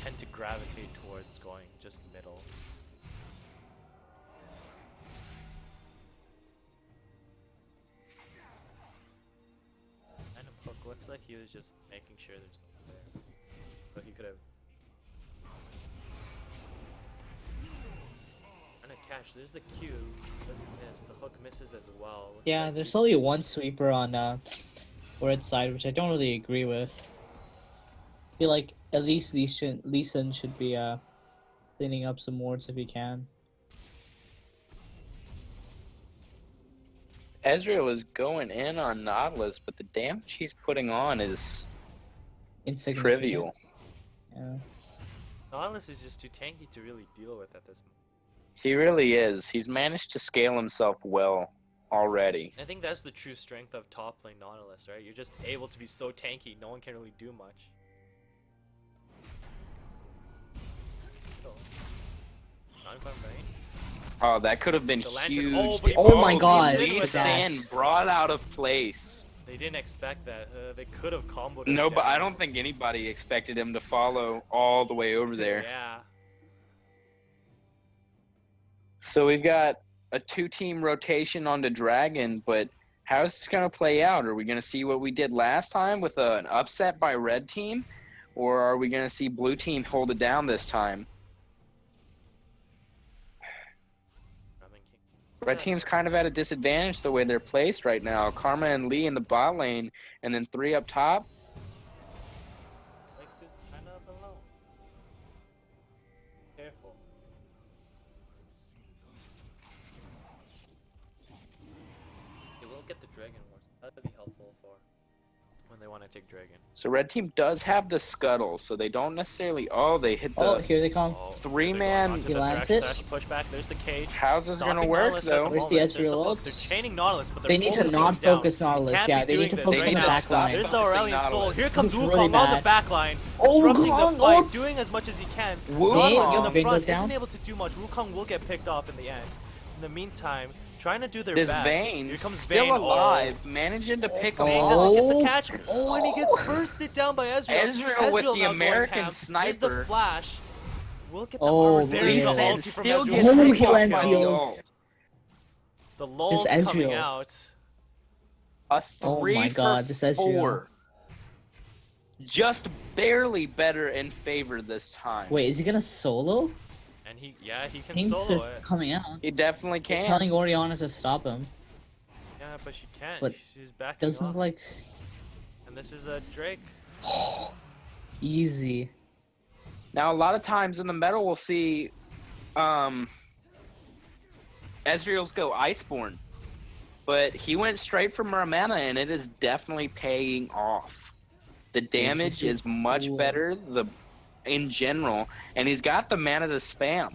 tend to gravitate towards going just middle. And Hook looks like he was just making sure there's no there. But he could have. And a catch. There's the Q. Doesn't miss. The Hook misses as well. Looks Yeah, like there's he's- only one sweeper on red side, which I don't really agree with. I feel like at least Lee Sin should be cleaning up some wards if he can. Ezreal is going in on Nautilus, but the damage he's putting on is Insignificant. trivial. Yeah. Nautilus is just too tanky to really deal with at this moment. He really is. He's managed to scale himself well already. I think that's the true strength of top lane Nautilus, right? You're just able to be so tanky, no one can really do much. So, non-farm Vayne. Oh, that could have been The lantern- huge. oh, but- Oh my he god, did Lee with that. Sin brought out of place. They didn't expect that. They could have comboed. No, us but down. I don't think anybody expected him to follow all the way over there. Yeah. So we've got a 2-team rotation on the Dragon, but how's this going to play out? Are we going to see what we did last time with an upset by red team? Or are we going to see blue team hold it down this time? Red team's kind of at a disadvantage the way they're placed right now. Karma and Lee in the bot lane, and then 3 up top. Like this kind of alone. Careful. They will get the Dragon Wars. That'd be helpful for when they want to take Dragon. So red team does have the scuttle, so they don't necessarily. Oh, they hit the. Oh, here they come. Oh, 3-man. He lands it. Pushback. There's the cage. How's this gonna Stopping work Nautilus at though? the Where's the moment. Ezreal There's the ult? They're chaining Nautilus, but they're They need to focusing not him down. focus Nautilus. Can't Yeah, be they need doing to this. focus Right on the now. back line. There's the Focusing Aurelion Soul. Nautilus. Here comes This is Wukong really on the bad. back line, Oh, disrupting Wukong the fight, ults. doing as much as he can. Wukong. Nautilus in the Vayne front goes down. isn't able to do much. Wukong will get picked off in the end. In the meantime, trying to do their This best. Vayne Here comes still Vayne. alive, managing to pick him Vayne off. doesn't get the catch. Oh, and he gets bursted down by Ezreal. Ezreal with the now going American ham. There's sniper. the flash. We'll get the Oh, armor. There's the Lee Sin ulti from still Ezreal. gets Oh, picked he off lands by the the ult. ult. The lul's coming Ezreal. out. A Oh 3 my for God, this Ezreal. 4. Just barely better in favor this time. Wait, is he gonna solo? And he can Pinks solo is it. coming out. He definitely They're can. telling Oriana to stop him. Yeah, but she can't. But She's backing Doesn't off. look like And this is a Drake. easy. Now, a lot of times in the meta, we'll see Ezreal's go Iceborne. But he went straight for Muramana, and it is definitely paying off. The damage so is much cool. better in general, and he's got the mana to spam.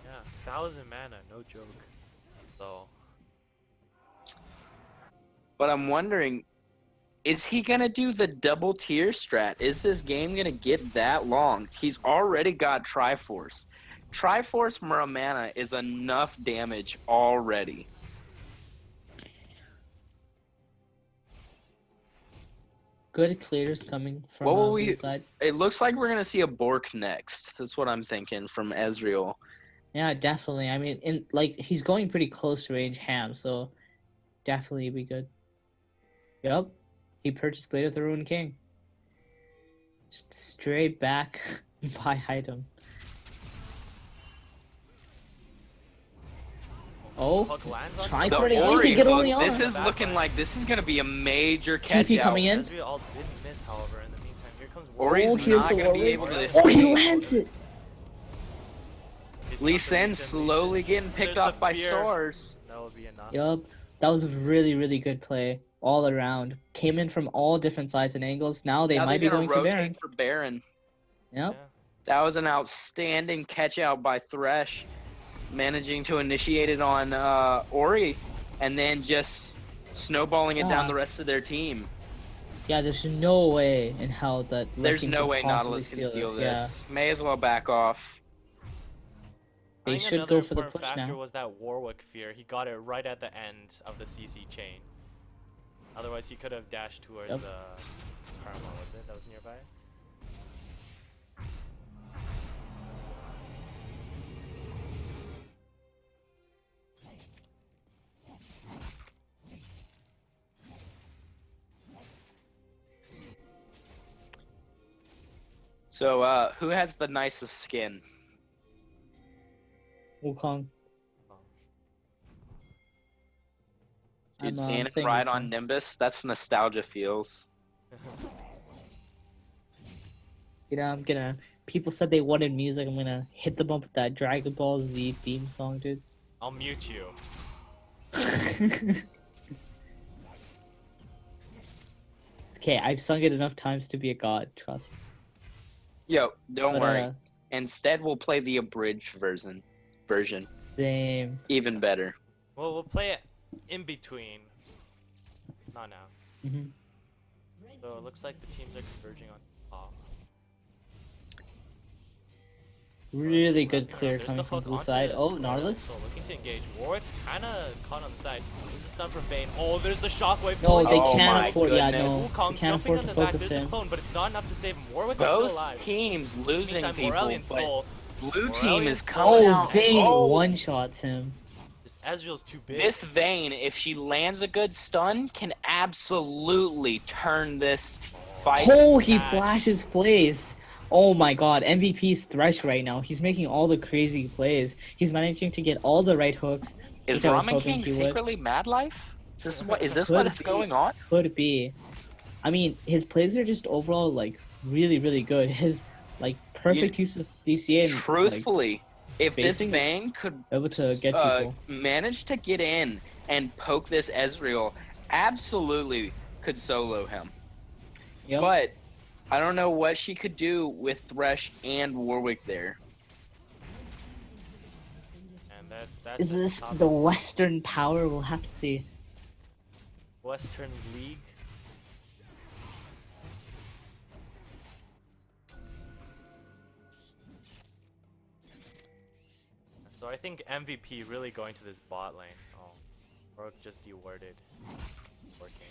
Yeah, 1,000 mana, no joke. So But I'm wondering, is he going to do the double tier strat? Is this game going to get that long? He's already got Triforce. Triforce Muramana is enough damage already. Good clears coming from What will the we- side. It looks like we're going to see a Bork next. That's what I'm thinking from Ezreal. Yeah, definitely. I mean, he's going pretty close to range ham, so definitely be good. Yup, he purchased Blade of the Ruined King. Just straight back buy item. Oh, Puck lands on trying him. for it The again to Ori get hook, Oriana. this is looking like this is going to be a major catch TP out. coming in. Ezreal all didn't miss, however, in the meantime. Here comes Ori's Oh, here's not the going to be Warwick. able to Oh, he escape. lands it. He's Lee not the Sin Lee Sin. slowly getting picked There's off the by fear. stars. That would be enough. Yup, that was a really, really good play all around. Came in from all different sides and angles. Now they Now might be they're going gonna for Baron. rotate for Baron. Yep. Yeah. That was an outstanding catch out by Thresh, managing to initiate it on Ori, and then just snowballing it down Ah. the rest of their team. Yeah, there's no way in hell that There's Red Team no could way possibly Nautilus can steal Yeah. this. May as well back off. They I think should another go for the important push factor now. was that Warwick fear. He got it right at the end of the CC chain. Otherwise, he could have dashed towards Yep. Karma, was it? That was nearby? So, who has the nicest skin? Wukong. Dude, I'm, seeing it saying ride on Wukong. Nimbus, that's nostalgia feels. You know, I'm gonna. People said they wanted music. I'm gonna hit them up with that Dragon Ball Z theme song, dude. I'll mute you. Okay, I've sung it enough times to be a god. Trust. Yo, don't But, worry. Instead, we'll play the abridged version. Same. Even better. Well, we'll play it in between. Not now. Hmm. So it looks like the teams are converging on top. Really good clear There's coming the from hook blue onto side. the- Oh, Nautilus. So looking to engage. Warwick's kind of caught on the side. There's a stun from Vayne. Oh, there's the shockwave. No, they Oh can't my afford. Yeah, no, goodness. Wukong they can't jumping afford on to the back. focus There's the him. clone, but it's not enough to save him. Warwick is still Both alive. teams losing Meantime, people, Aurelion but Soul. blue team is Aurelion coming Oh, out. Vayne Oh, one-shots him. This Ezreal's too big. This Vayne, if she lands a good stun, can absolutely turn this fight. Oh, he Catch. flashes plays. Oh my god, MVP's Thresh right now. He's making all the crazy plays. He's managing to get all the right hooks, Is which I was Ramen hoping King he would. secretly Mad Life? Is this what Could is be. going on? Could be. I mean, his plays are just overall like really, really good. His like perfect use of CCA and like Truthfully, if this spacing is Vayne could able to get people. manage to get in and poke this Ezreal, absolutely could solo him. Yep. But I don't know what she could do with Thresh and Warwick there. And that's Is this the Western power? We'll have to see. Western League? So I think MVP really going to this bot lane. Oh, or just deworded. Working.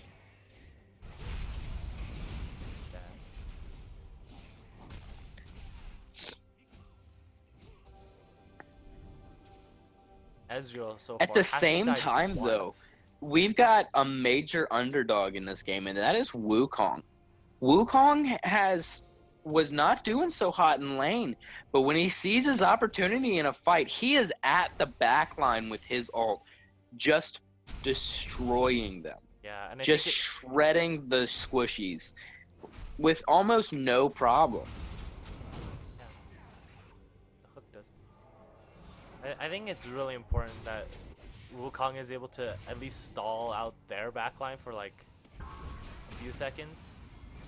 Ezreal so far At the hasn't same died time, once. though, we've got a major underdog in this game, and that is Wukong. Wukong was not doing so hot in lane, but when he sees his opportunity in a fight, he is at the back line with his ult, just destroying them. Yeah, and I Just think shredding the squishies with almost no problem. the hook does. I think it's really important that Wukong is able to at least stall out their backline for like a few seconds,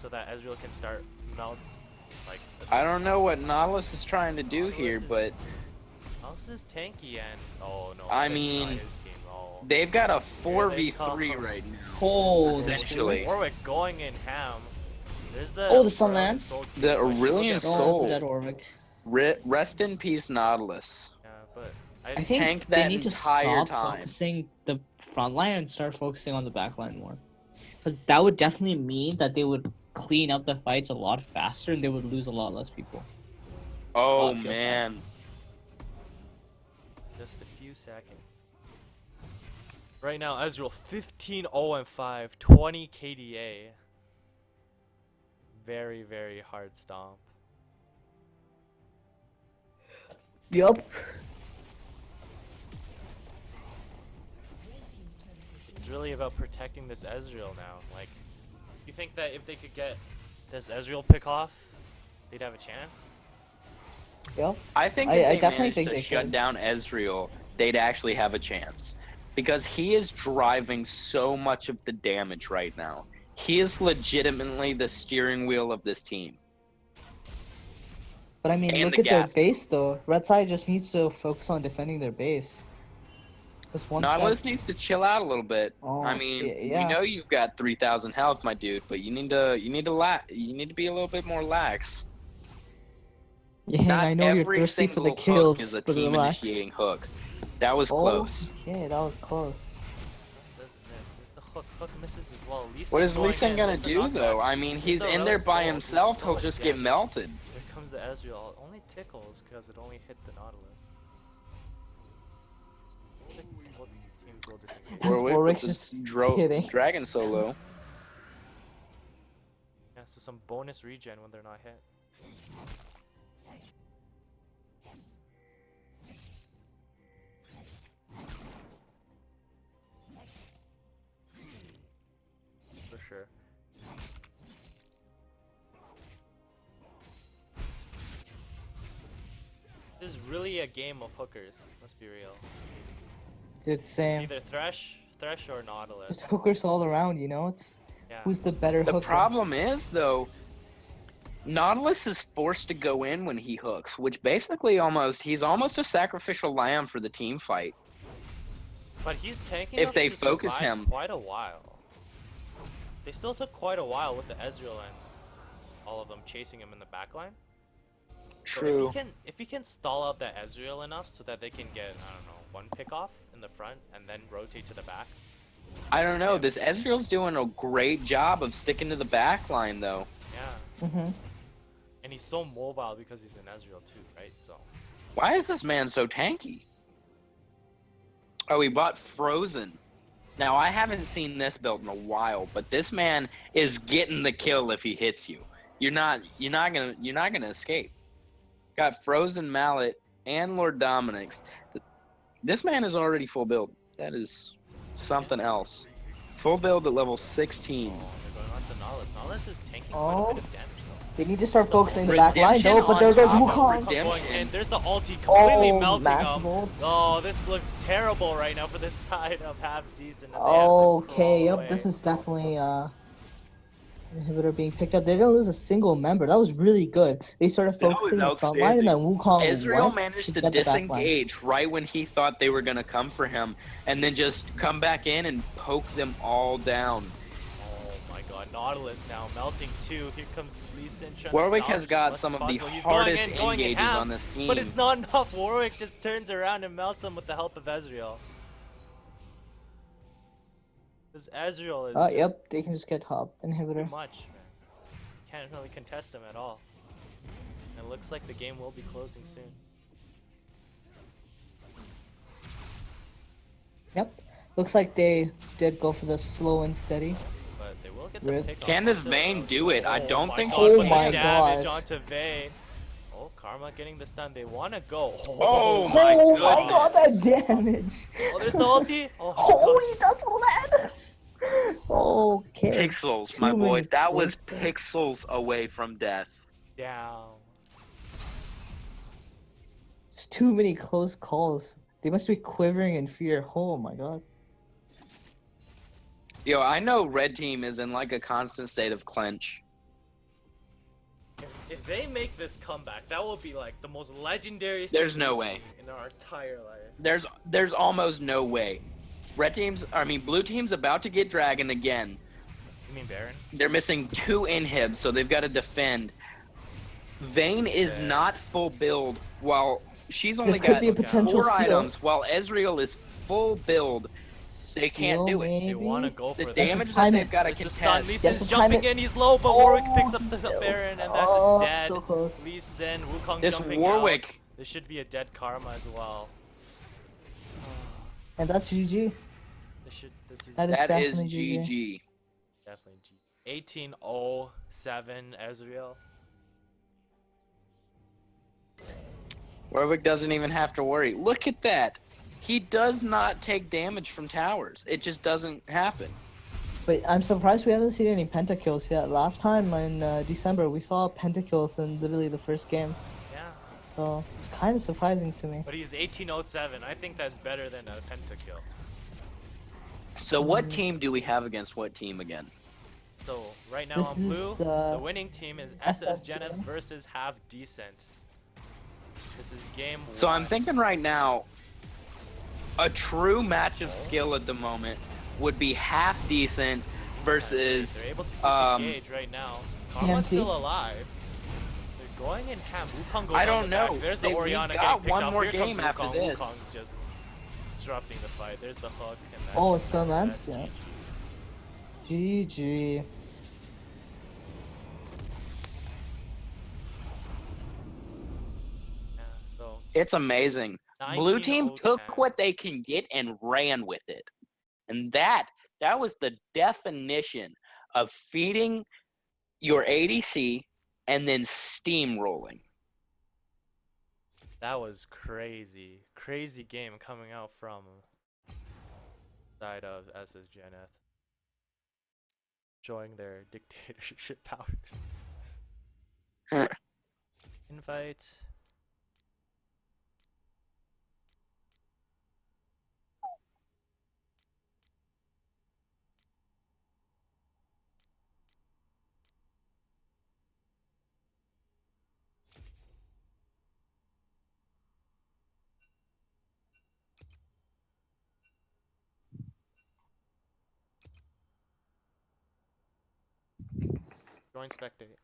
so that Ezreal can start melts. Like I don't know what Nautilus is trying to do here, but Nautilus is tanky and oh no. I that's mean, not his team. Oh. they've got a Here they 4v3 come. right now. Holy Essentially. Warwick going in ham. There's the Oh, the Sunlance? The Aurelian Look at Oh, Soul. it's dead Warwick. Rest in peace, Nautilus. Yeah, but I think tanked they that need to entire stop time. focusing the front line and start focusing on the back line more. Because that would definitely mean that they would clean up the fights a lot faster and they would lose a lot less people. Oh I feel man. just a few seconds. Right now, Ezreal 15-0-5, 20 KDA. Very, very hard stomp. Yup. It's really about protecting this Ezreal now. Like, you think that if they could get this Ezreal pick off, they'd have a chance? Yep. I think I if they definitely managed think to they shut could. down Ezreal, they'd actually have a chance. Because he is driving so much of the damage right now. He is legitimately the steering wheel of this team. But I mean, And look the at their gas. base though. Red side just needs to focus on defending their base. Just one Nautilus step. needs to chill out a little bit. Oh, I mean, yeah. we know you've got 3,000 health, my dude, but you need to be a little bit more lax. Yeah, Not I know you're every thirsty for the single hook kills, is a but team relax. initiating hook. That was close. Okay, that was close. The hook misses as well. Lee What is going Lee Sin in. gonna There's the do knockback. though? I mean, he's He's in so there really by sold. himself. So He'll much just get damage. melted. Here comes the Ezreal. It only tickles because it only hit the Nautilus. What team will disappear? As Warwick Warwick's with just this hitting. dragon solo. Yeah, so some bonus regen when they're not hit. For sure. This is really a game of hookers, let's be real. Dude, It's same. either Thresh or Nautilus. Just hookers all around, you know? It's Yeah. who's the better The hooker. problem is though, Nautilus is forced to go in when he hooks, which basically he's almost a sacrificial lamb for the team fight. But he's tanking If enough they to focus survive him. quite a while. They still took quite a while with the Ezreal and all of them chasing him in the backline. So if he can stall out that Ezreal enough so that they can get, I don't know, one pick off in the front and then rotate to the back. I don't know. This Ezreal's doing a great job of sticking to the back line though. Yeah. Mm-hmm. And he's so mobile because he's an Ezreal too, right? So Why is this man so tanky? Oh, he bought Frozen. Now, I haven't seen this build in a while, but this man is getting the kill if he hits you. You're not gonna escape. Got Frozen Mallet and Lord Dominic's. This man is already full build. That is something else. Full build at level 16. Oh, they're going on to Nautilus. Nautilus is tanking quite a bit of damage though. They need to start focusing the back line Redemption though, but there on goes top of Wukong. Redemption. And there's the ulti completely melting massive him. ult. Oh, this looks terrible right now for this side of half decent. Okay, yep, this is definitely inhibitor being picked up. They didn't lose a single member. That was really good. They started focusing the front line, and then Wukong Israel went managed to get the back line. disengage right when he thought they were gonna come for him, and then just come back in and poke them all down. Oh my god, Nautilus now melting too. Here comes Lee Sin. Warwick has got some of the hardest engages on this team. But it's not enough. Warwick just turns around and melts him with the help of Ezreal. This Ezreal is yep, they can just get top too inhibitor. much, man. Can't really contest him at all. And it looks like the game will be closing soon. Yep, looks like they did go for the slow and steady. But they will get the Rip. pick. Can this Vayne do it? I don't my think god, she Oh putting my damage gosh. onto Vayne. Oh, Karma getting the stun. They want to go. Oh my Oh my god, goodness. that damage! Oh, there's the ulti. Oh, Holy, that's land! Okay. Pixels, my Too boy. many That was close pixels away from death. down. Just too many close calls. They must be quivering in fear. Oh my god. Yo, I know Red Team is in like a constant state of clench. If they make this comeback, that will be like the most legendary thing There's no we've way. seen in our entire life. There's almost no way. Blue Team's about to get Dragon again. You mean Baron? They're missing 2 inhibs, so they've got to defend. Vayne is Yeah. not full build, while she's only This could got be a potential 4 steal. items, while Ezreal is full build. They can't Steal, do it. maybe? They want to go The for damage that. that time they've it. got to There's the stun. contest. Lee Yes, Sin's the jumping time it- in. He's low, but Warwick picks up the Baron, and that's Oh, dead. so close. Lee Sin, Wukong This jumping Warwick. out. This should be a dead Karma as well. And that's GG. This is That is That is definitely GG. GG. definitely G. 18-0-7 Ezreal. Warwick doesn't even have to worry. Look at that. He does not take damage from towers. It just doesn't happen. But I'm surprised we haven't seen any pentakills yet. Last time in December, we saw pentakills in literally the first game. Yeah. So, kind of surprising to me. But he's 18-0-7. I think that's better than a pentakill. So what team do we have against what team again? So right now This on blue, is, the winning team is SS SS Jeneith Jeneith. versus Half Decent. This is game So I'm 1. thinking right now, a true match of skill at the moment would be Half Decent versus They're able to disengage right now. Karma's TNT? still alive. They're going in ham. Wukong goes I on don't the know. back. There's the We've Orianna got getting picked one up. more Here comes game after Wukong. this. Wukong's just disrupting the fight. There's the hook. And that's, Oh, stun lands? that's Yeah. GG. GG. Yeah, so It's amazing. Blue team 19-0-10. took what they can get and ran with it. And that was the definition of feeding your ADC and then steamrolling. That was crazy. Crazy game coming out from side of SS Jeneith. Showing their dictatorship powers. Invite. Join spectate.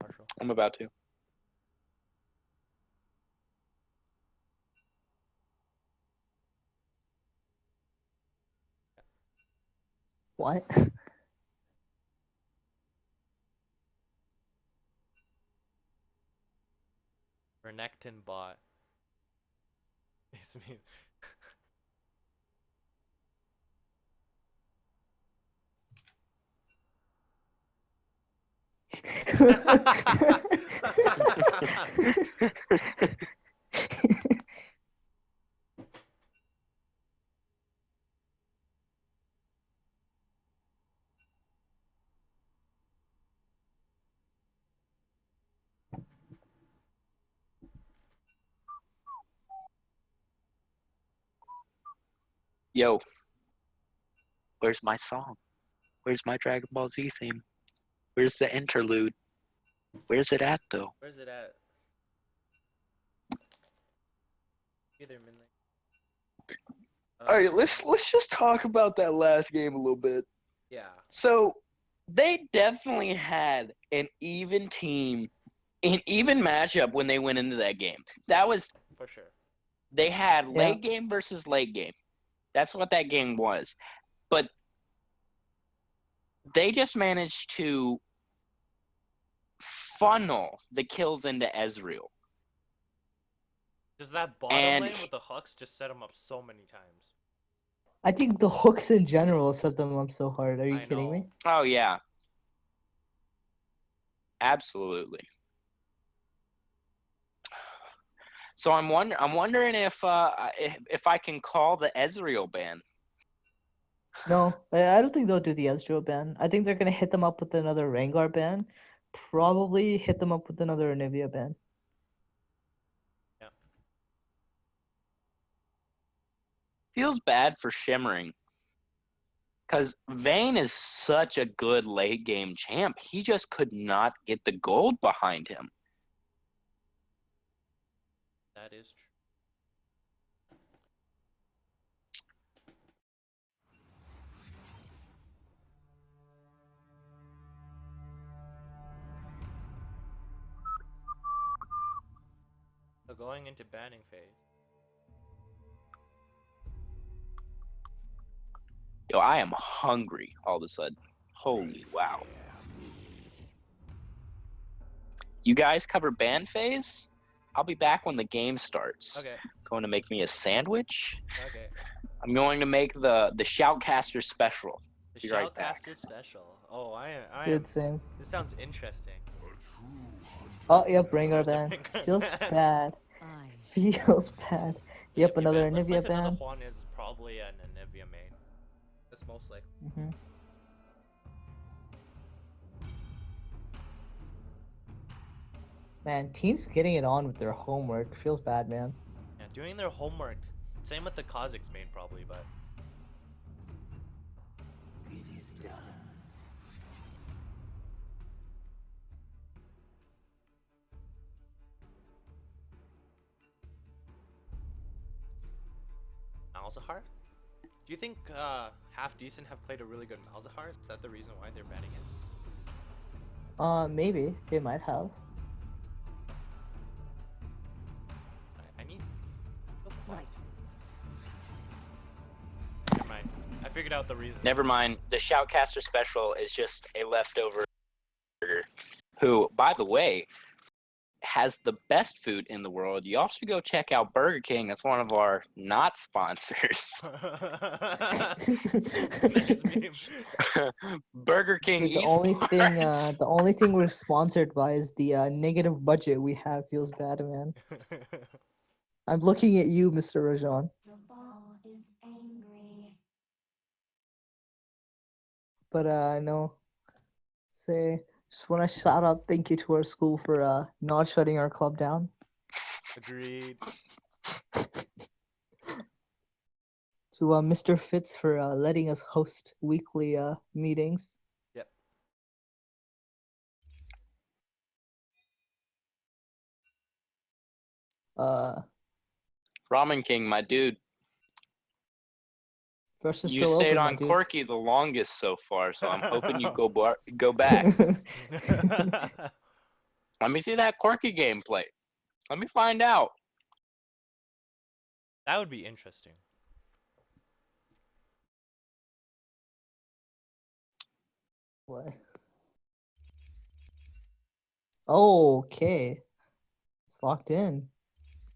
Marshall. I'm about to. What? Renekton bot. It's me. Yo, where's my song? Where's my Dragon Ball Z theme? Where's the interlude? Where's it at, though? Where's it at? Either midnight. All right, let's just talk about that last game a little bit. Yeah. So they definitely had an even team, an even matchup when they went into that game. That was For sure. they had Yeah. late game versus late game. That's what that game was. But they just managed to funnel the kills into Ezreal. Just that bottom And- lane with the hooks just set him up so many times. I think the hooks in general set them up so hard. Are you I kidding me? know. Oh yeah. Absolutely. So I'm wondering if I can call the Ezreal ban. No, I don't think they'll do the Ezreal ban. I think they're gonna hit them up with another Rengar ban. Probably hit them up with another Anivia ban. Feels bad for Shimmering. Because Vayne is such a good late game champ. He just could not get the gold behind him. That is true. So going into banning phase. Yo, I am hungry all of a sudden. Holy wow. You guys cover ban phase? I'll be back when the game starts. Okay. Going to make me a sandwich. Okay. I'm going to make the Shoutcaster special. The Be right back. Shoutcaster special. Oh, I am. Good same. This sounds interesting. Oh, yep, Rengar There's the ban. Rengar Feels ban. bad. Feels bad. Yep, another Looks Anivia like another ban. Juan is probably an Anivia main. That's most likely. hmm Man, teams getting it on with their homework feels bad, man. Yeah, doing their homework. Same with the Kazakhs main probably, but Malzahar? Do you think Half Decent have played a really good Malzahar? Is that the reason why they're banning it? Maybe they might have. I need. Right. Never mind. I figured out the reason. Never mind. The Shoutcaster special is just a leftover burger. Who, by the way, has the best food in the world. You also go check out Burger King. That's one of our not sponsors. Nice meme. Burger King Dude, esports. the only thing we're sponsored by is the negative budget we have. Feels bad, man. I'm looking at you, Mr. Rajan. The ball is angry. But no. Just want to shout out thank you to our school for not shutting our club down. Agreed. To Mr. Fitz for letting us host weekly meetings. Yep. Ramen King, my dude. Versus You still stayed open, my on dude. Corky the longest so far, so I'm hoping you go back. Let me see that Corky gameplay. Let me find out. That would be interesting. What? Oh, okay. It's locked in.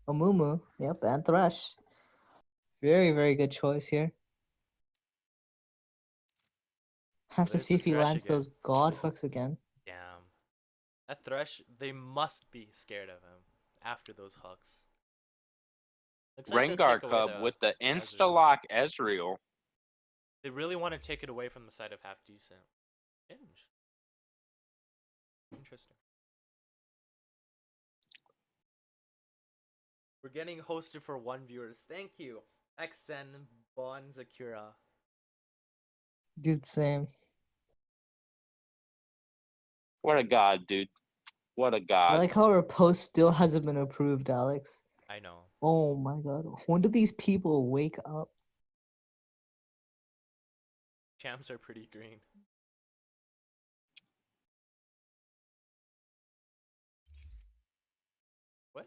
Amumu. Yep, and Thresh. Very, very good choice here. Have to There's see the if he Thresh lands again. those god hooks again. Damn. That Thresh, they must be scared of him after those hooks. Looks like they'll Rengar take away Cub with the Ezreal. insta-lock Ezreal. They really want to take it away from the side of half decent. Interesting. We're getting hosted for 1 viewers. Thank you. XN Bon Zakura. Dude, same. What a god, dude. What a I god. like how our post still hasn't been approved, Alex. I know. Oh my god. When do these people wake up? Champs are pretty green. Quick.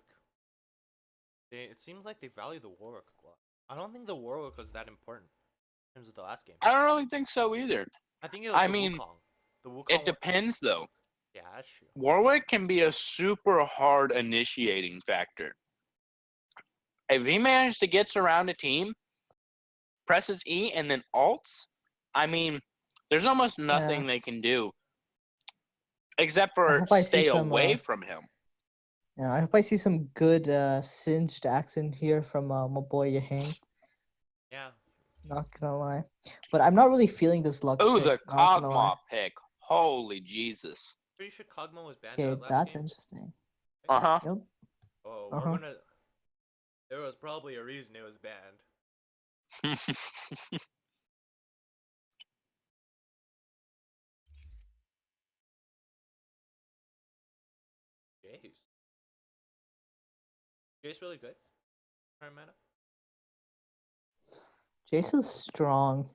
It seems like they value the Warwick a lot. I don't think the Warwick was that important in terms of the last game. I don't really think so either. I think it was I the mean, Wukong. The Wukong. It depends, though. Yeah, that's true. Warwick can be a super hard initiating factor. If he managed to get around a team, presses E and then ults, I mean, there's almost nothing they can do except for hope I see stay some, away from him. Yeah, I hope I see some good singed accent here from my boy Yahang. Yeah. Not gonna lie. But I'm not really feeling this Lux Ooh, pick, the not gonna lie. Kog'Maw pick. Holy Jesus. Pretty sure Kog'Maw was banned Okay, out last that's game. interesting. Uh-huh. Yep. Oh, Uh-huh. we're gonna. There was probably a reason it was banned. Jace. Jace really good. Current meta. Jason's strong.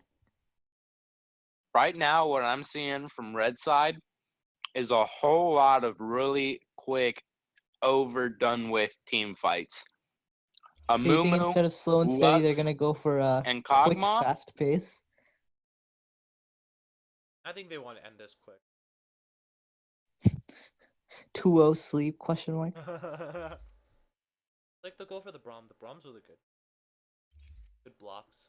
Right now, what I'm seeing from Red Side is a whole lot of really quick, overdone with team fights. So you think Amumu, instead of slow and steady, they're Lux, gonna go for a and quick, Kog'Maw? fast pace? I think they want to end this quick. 2-0 sleep? Question mark. Like they'll go for the Braum. The Braum's really good. Good blocks.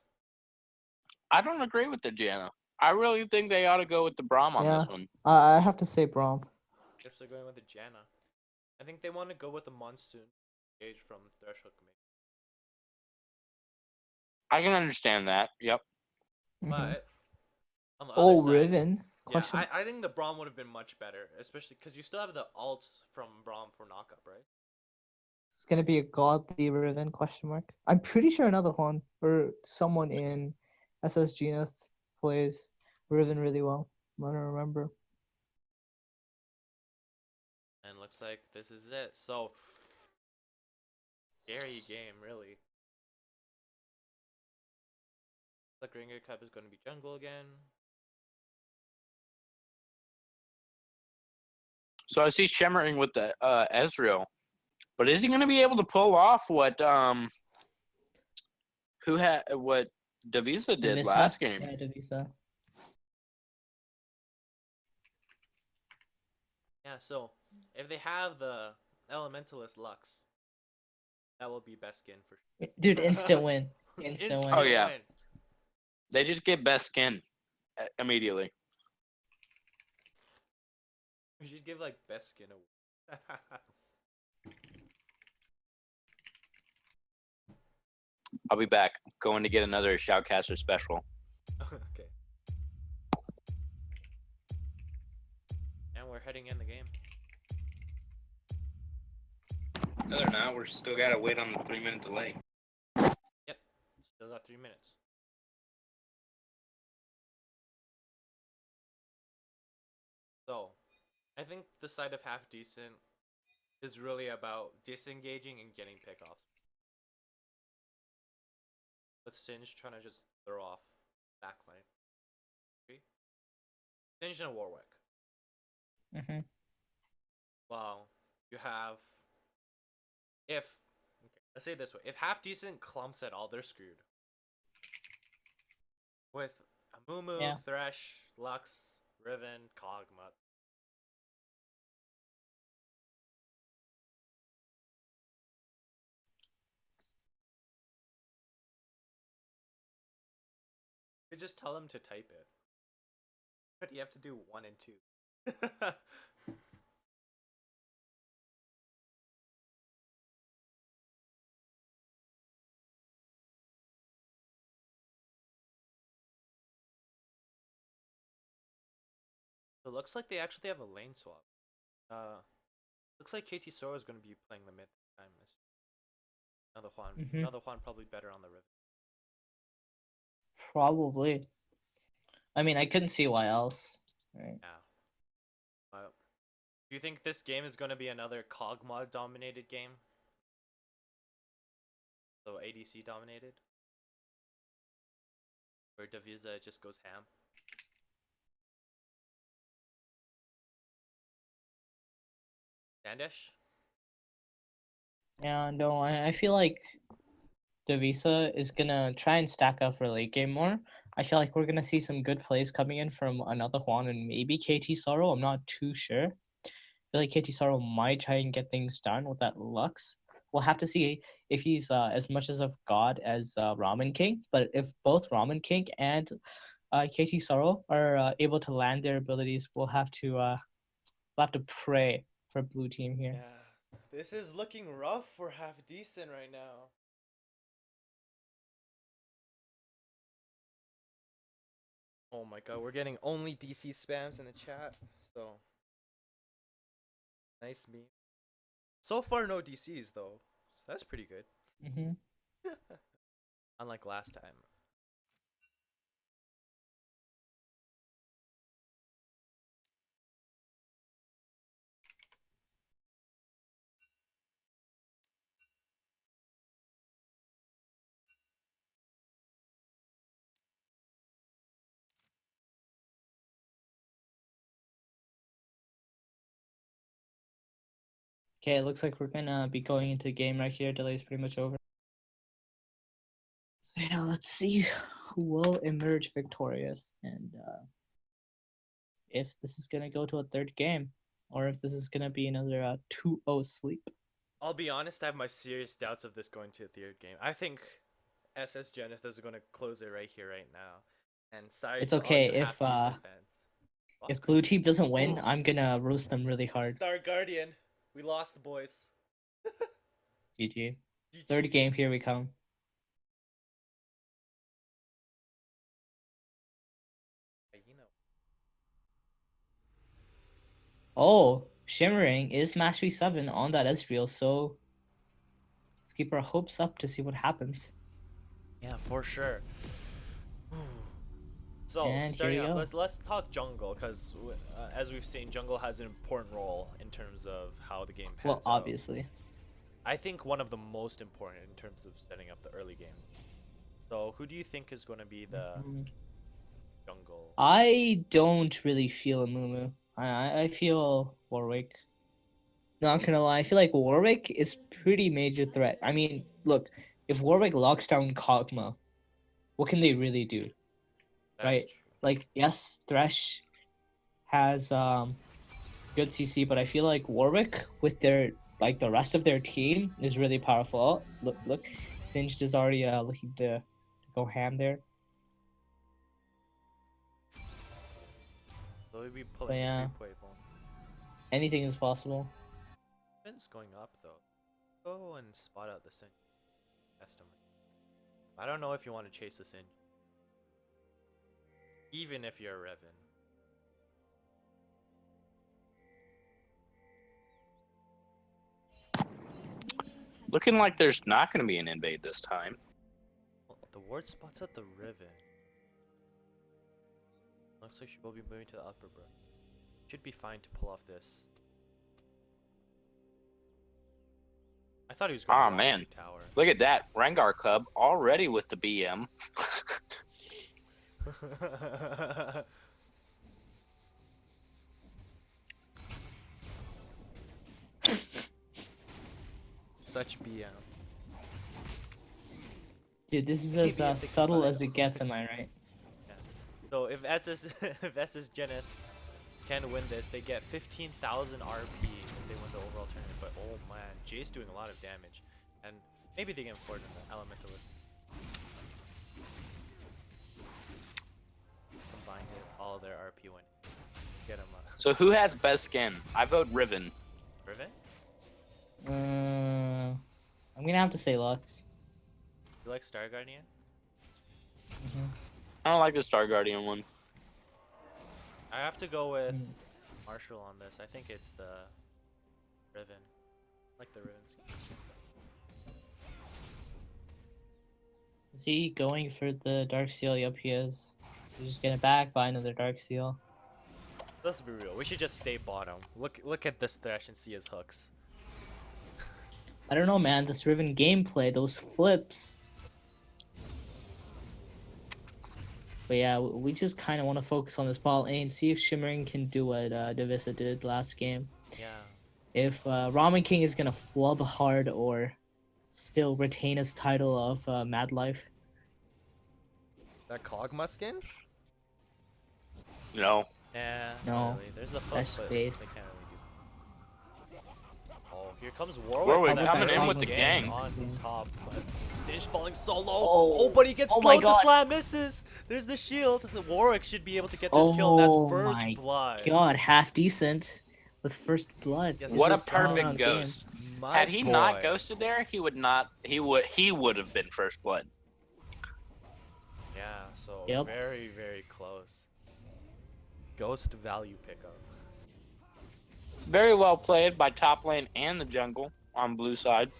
I don't agree with the Janna. I really think they ought to go with the Braum on this one. I have to say Braum. Guess they're going with the Janna. I think they want to go with the Monsoon Gauge from Threshold Command. I can understand that. Yep. But on the Oh, other side, Riven? yeah, Question. I think the Braum would have been much better, especially because you still have the alts from Braum for knockup, right? It's gonna be a godly Riven? Question mark. I'm pretty sure another one or someone in SS Jeneith plays Riven really well. I don't remember. And looks like this is it. So, scary game, really. Like Ringer Cup is going to be jungle again. So I see Shimmering with the Ezreal. But is he going to be able to pull off what Davisa did Divisa? last game? Yeah, Divisa. Yeah, so if they have the Elementalist Lux, that will be best skin for sure. Dude, instant win. Instant win. Oh, yeah. Win. They just get best skin immediately. We should give like best skin away. I'll be back. Going to get another Shoutcaster special. Okay. And we're heading in the game. No, they're not. We're still got to wait on the 3-minute delay. Yep. Still got 3 minutes. So, I think the side of half decent is really about disengaging and getting pickoffs. With Singe trying to just throw off backline. Okay? Singe and Warwick. Mm-hmm. Well, you have if okay, let's say it this way. If half decent clumps at all, they're screwed. With Amumu, Yeah. Thresh, Lux, Riven, Kog'Maw. You just tell them to type it. But you have to do 1 and 2. It looks like they actually have a lane swap. Looks like KT Sora is going to be playing the mid this time. Mhm. Another Juan probably better on the Riven. Probably. I mean, I couldn't see why else. Right. Yeah. Do you think this game is going to be another COG mod dominated game? So ADC dominated? Where Divisa just goes ham? Sandesh? Yeah, no, I feel like Devisa is gonna try and stack up for late game more. I feel like we're gonna see some good plays coming in from another Juan and maybe KT Sorrow. I'm not too sure. I feel like KT Sorrow might try and get things done with that Lux. We'll have to see if he's as much as of god as Ramen King. But if both Ramen King and KT Sorrow are able to land their abilities, we'll have to pray for blue team here. Yeah. This is looking rough for half decent right now. Oh my god, we're getting only DC spams in the chat, so nice meme. So far, no DCs though, so that's pretty good. Hmm. Unlike last time. Okay, it looks like we're gonna be going into game right here. Delay's pretty much over. So yeah, let's see who will emerge victorious and if this is gonna go to a third game or if this is gonna be another 2-0 sleep. I'll be honest, I have my serious doubts of this going to a third game. I think SS Jeneith is going to close it right here, right now. And sorry It's to all okay you half decent fans. Lost if blue quickly. team doesn't win, I'm gonna roast them really hard. Star Guardian. We lost the boys. GG. GG. Third game, here we come. You know. Oh, Shimmering is Mastery 7 on that Ezreal, so let's keep our hopes up to see what happens. Yeah, for sure. So And starting here we off, go. let's talk jungle because as we've seen, jungle has an important role in terms of how the game pans Well, out. obviously. I think one of the most important in terms of setting up the early game. So who do you think is going to be the jungle? I don't really feel a Mumu. I feel Warwick. Not gonna lie, I feel like Warwick is pretty major threat. I mean, look, if Warwick locks down Kog'Maw, what can they really do? That's Right? true. Like, yes, Thresh has good CC, but I feel like Warwick with their like the rest of their team is really powerful. Oh, look, Singed is already looking to go ham there. So we'll be But pulling the yeah, creep wave on. anything is possible. Spin's going up though. Go and spot out the Sin. Estimate. I don't know if you want to chase this in. Even if you're a Revan. Looking like there's not going to be an invade this time. Well, the ward spot's at the Riven. Looks like she will be moving to the upper bro. Should be fine to pull off this. I thought he was going to Man, tower. look at that. Rengar Cub already with the BM. Such BM. Dude, this is Maybe as I'm thinking subtle about it. as it gets, am I right? Yeah. So if SS if SS Jeneith can win this, they get 15,000 RP if they win the overall tournament. But oh man, Jay's doing a lot of damage, and maybe they can afford an Elementalist. Combine it, all their RP win. Get him up. So who has best skin? I vote Riven. Riven? I'm gonna have to say Lux. You like Star Guardian? Hmm. I don't like the Star Guardian one. I have to go with Mm. Marshall on this. I think it's the Riven. Like the Riven scheme. Is he going for the Dark Seal? Yep, he is. He's just gonna back buy another Dark Seal. Let's be real. We should just stay bottom. Look at this Thresh and see his hooks. I don't know, man. This Riven gameplay, those flips. But yeah, we just kind of want to focus on this ball lane, see if Shimmering can do what Divisa did last game. Yeah. If Ramen King is gonna flub hard or still retain his title of Mad Life. That Kog'Maw skin? No. Yeah. No. Not really. There's a hook, That's but base. they can't really do. Oh, here comes Warwick. Warwick Coming coming in with the gang. on top. But Singe falling so low. Oh. Oh, but he gets Oh my slowed. The God. slam misses. There's the shield. The Warwick should be able to get this kill. Oh That's first my blood. God, half decent with first blood. Yes, This What a is all perfect around game. ghost. My Had he not boy. ghosted there, he would not. He would have been first blood. Yeah, so Yep. very, very close. Ghost value pickup. Very well played by top lane and the jungle on blue side.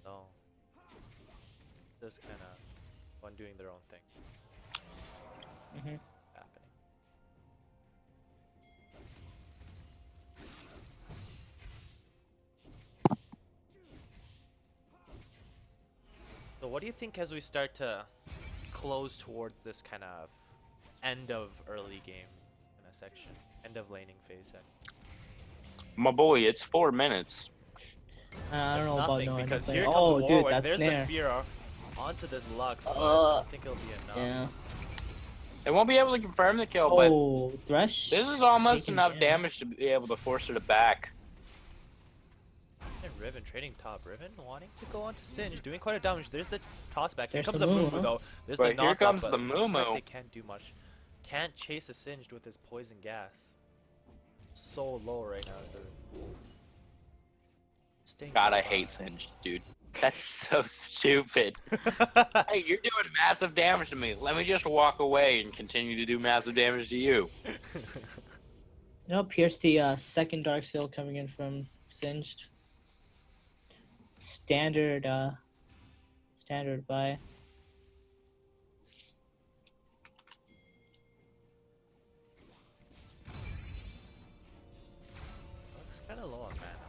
No. Just kind of one doing their own thing. Mhm. Happening. So what do you think as we start to close towards this kind of end of early game kind of section, end of laning phase section? My boy, it's 4 minutes. I don't That's know about nothing, no one because to here play. comes Oh, Warwick. dude, that's There's snare. the fear onto this Lux. But I Uh, don't think it'll be enough. Yeah. They won't be able to confirm the kill, but Oh, Thresh. this is almost taking enough damage to be able to force her to back. And Riven trading top. Riven wanting to go on to Singe, doing quite a damage. There's the toss back. Here There's comes the a Mumu Mumu. though. There's But the here knock comes but the looks like Mumu. they can't do much. Can't chase a Singed with his poison gas. So low right now. Staying God, I alive. hate Singe, dude. That's so stupid. Hey, you're doing massive damage to me. Let me just walk away and continue to do massive damage to you. You know, here's the second Dark Seal coming in from Singed. Standard buy. Looks kind of low on mana.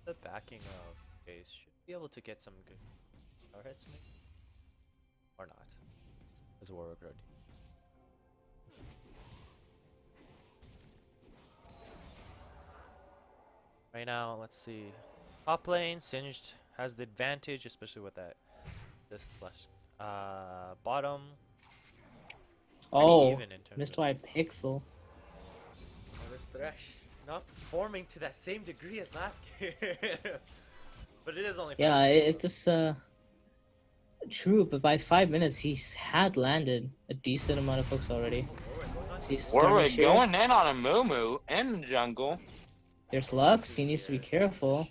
The backing of base should be able to get some good power hits, maybe? Or not. As Warwick already. Right now, let's see. Top lane, Singed has the advantage, especially with that. This flash. Bottom. pretty Oh, even in terms missed of by a pixel. this Thresh. Not performing to that same degree as last game. But it is only 5 Yeah, minutes, it's true, but by 5 minutes he's had landed a decent amount of hooks already. So he's Warwick skirmish here. going in on a Mumu in the jungle. There's Lux. He needs to be careful.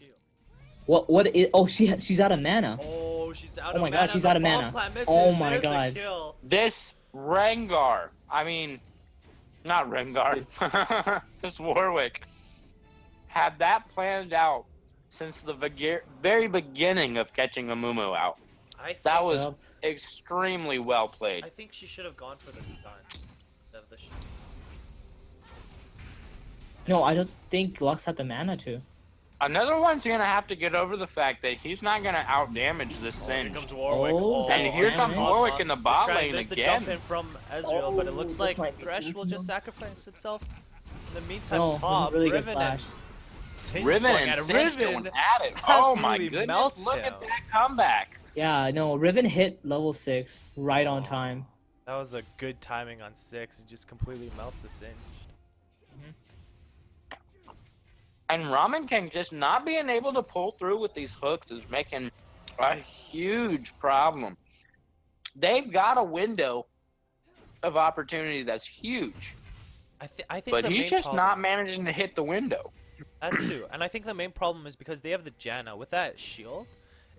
What is? Oh, she's out of mana. Oh, she's out Oh of my mana. God, she's The out of bomb mana. plant misses. Oh my There's the God. kill. This Rengar, I mean, not Rengar, this Warwick, had that planned out since the very beginning of catching a Mumu out. I think, That was Yep. extremely well played. I think she should have gone for the stun. Instead of the No, I don't think Lux had the mana to. Another one's gonna have to get over the fact that he's not gonna out damage this Here Singe. comes Warwick. Oh, And that's here comes damage. Warwick in the bot lane There's the again. jump in from Ezreal, but it Oh, looks this like might be Thresh will just seasonal. sacrifice itself. In the meantime, No, this is top, really good Riven flash. and Singe Riven going and at it. Singe Riven going at it. Oh my absolutely goodness, melts look him. at that comeback. Yeah, no, Riven hit level 6 right on Oh. time. That was a good timing on 6. It just completely melts the Singe. And Ramen King just not being able to pull through with these hooks is making a huge problem. They've got a window of opportunity that's huge, I think but the he's main just problem- not managing to hit the window. That too. And I think the main problem is because they have the Janna. With that shield,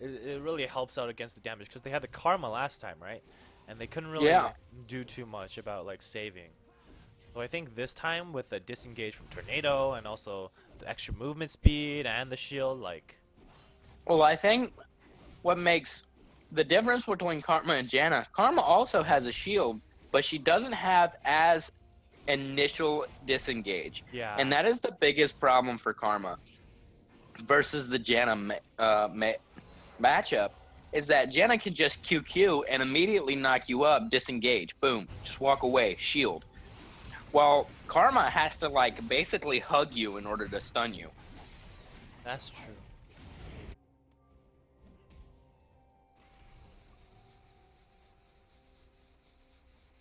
it really helps out against the damage because they had the Karma last time, right? And they couldn't really Yeah. do too much about like saving. So I think this time with the disengage from Tornado and also the extra movement speed and the shield, like... Well, I think what makes the difference between Karma and Janna, Karma also has a shield, but she doesn't have as initial disengage. Yeah. And that is the biggest problem for Karma versus the Janna matchup, is that Janna can just QQ and immediately knock you up, disengage, boom, just walk away, shield. While Karma has to like basically hug you in order to stun you. That's true.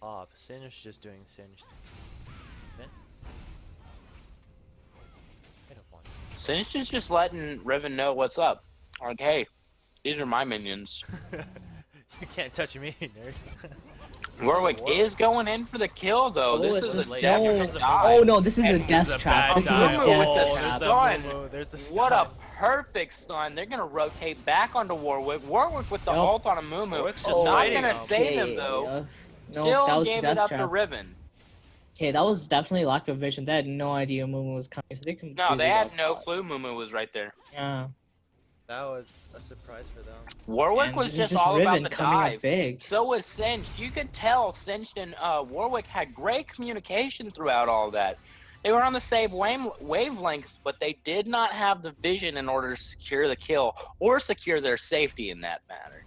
Oh, Singe just doing Singe. Singe is just letting Riven know what's up. Like, hey, these are my minions. You can't touch me, nerd. Warwick is going in for the kill, though. Oh, This it's is a a snow. definite dive. Oh no, this is a And death trap. This is a Mumu death with the trap. stun. There's the What a stun. perfect stun. They're going to rotate back onto Warwick. Warwick with the Nope. ult on a Mumu. Warwick's just Not fighting going to him. save him, though. No, Still that was gave it death up to trap. Riven. Okay, that was definitely lack of vision. They had no idea Mumu was coming, so they No, completely they had got no caught. clue Mumu was right there. Yeah. That was a surprise for them. Warwick And was this is just all about Riven the coming up dive. big. So was Singed. You could tell Singed and Warwick had great communication throughout all that. They were on the same wavelength, but they did not have the vision in order to secure the kill or secure their safety in that matter.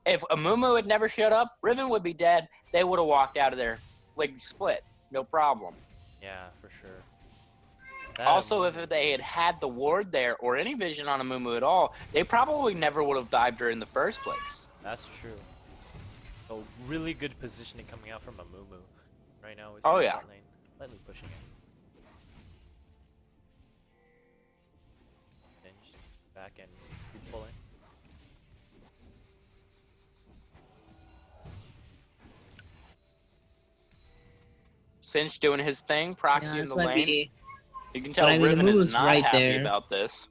If Amumu had never showed up, Riven would be dead. They would have walked out of there, like split, no problem. Yeah, for sure. That Also, Amumu- if they had had the ward there or any vision on Amumu at all, they probably never would have dived her in the first place. That's true. So really good positioning coming out from Amumu. Right now we Oh, see yeah. that lane slightly pushing it. Singe back and keep pulling. Singe doing his thing, proxy Yeah, in this the might lane. be. You can tell But I mean, Riven Amumu's is not right happy there. about this.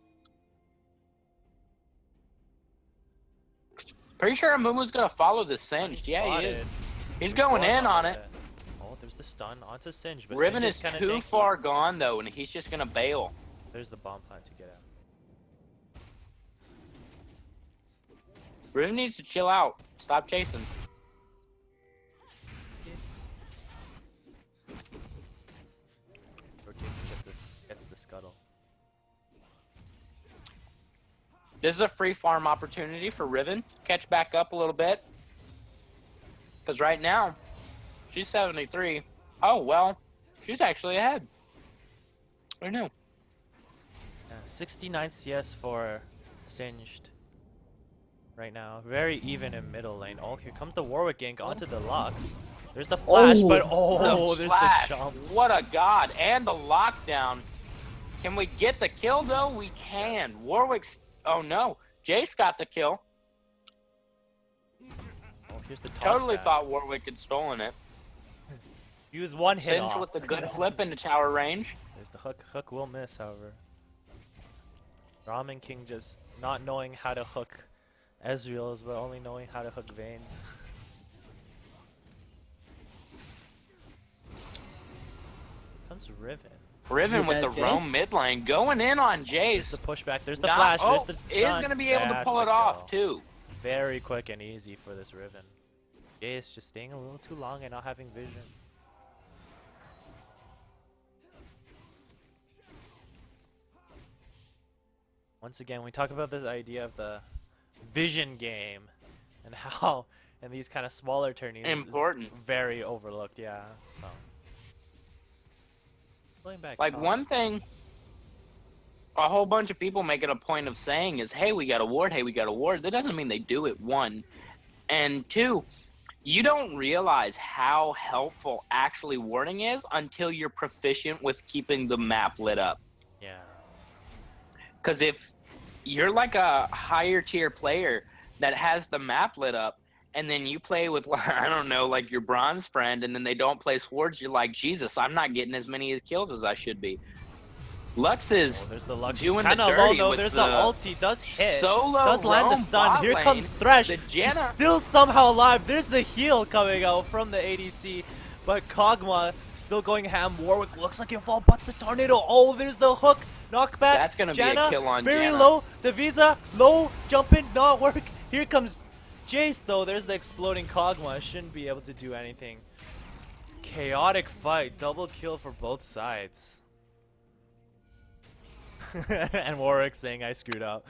Pretty sure Amumu's gonna follow this Singed. Yeah, he is. Spotted. He's Before going in on that. it. Oh, there's the stun onto Singe, but Riven Singe is kinda too tanky. far gone though, and he's just gonna bail. There's the bomb plant to get out. Riven needs to chill out. Stop chasing. Rotates gets the scuttle. This is a free farm opportunity for Riven. Catch back up a little bit. Because right now, she's 73. Oh, well, she's actually ahead. I know. Yeah, 69 CS for Singed. Right now, very even in middle lane. Oh, here comes the Warwick gank onto the Lux. There's the flash, but The there's flash. the jump. What a god. And the lockdown. Can we get the kill, though? We can. Warwick's... Oh, no. Jace got the kill. Oh, here's the toss Totally back. thought Warwick had stolen it. He was one hit Singe off. with the good flip into tower range. There's the hook. Hook will miss, however. Ramen King just not knowing how to hook Ezreal's, but only knowing how to hook Vayne's. Comes Riven. Riven with the that roam Jace? mid lane. Going in on There's Jace. the pushback. There's the Not- flash. oh, There's the is stun. going to be able to That's pull the it off, kill. too. Very quick and easy for this Riven. Jace just staying a little too long and not having vision. Once again, we talk about this idea of the vision game and how in these kind of smaller tourneys Important. is very overlooked, yeah. So playing back Like, top. one thing a whole bunch of people make it a point of saying is, hey, we got a ward, hey, we got a ward. That doesn't mean they do it, one. And two, you don't realize how helpful actually warding is until you're proficient with keeping the map lit up. Yeah. Because if you're like a higher tier player that has the map lit up, and then you play with, I don't know, like your bronze friend, and then they don't play swords, you're like, Jesus, I'm not getting as many kills as I should be. Lux is Oh, there's the Lux. doing Kind the of low dirty though. with There's the ulti. Does hit. solo Does land the roam stun. bot Here lane. comes Thresh. The She's Jenna- still somehow alive. There's the heal coming out from the ADC. But Kog'Maw still going ham. Warwick looks like he'll fall, but the tornado. Oh, there's the hook. Knockback. That's gonna be a Janna, kill on very Janna. low. The Visa. Low. Jumping. Not work. Here comes Jace though. There's the exploding Kog'Maw. Shouldn't be able to do anything. Chaotic fight. Double kill for both sides. And Warwick saying I screwed up.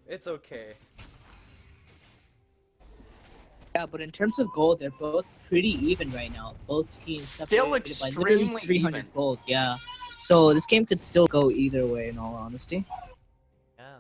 It's okay. Yeah, but in terms of gold, they're both pretty even right now. Both teams Still separated by literally extremely 300 even. gold. Yeah, so this game could still go either way. In all honesty. Yeah.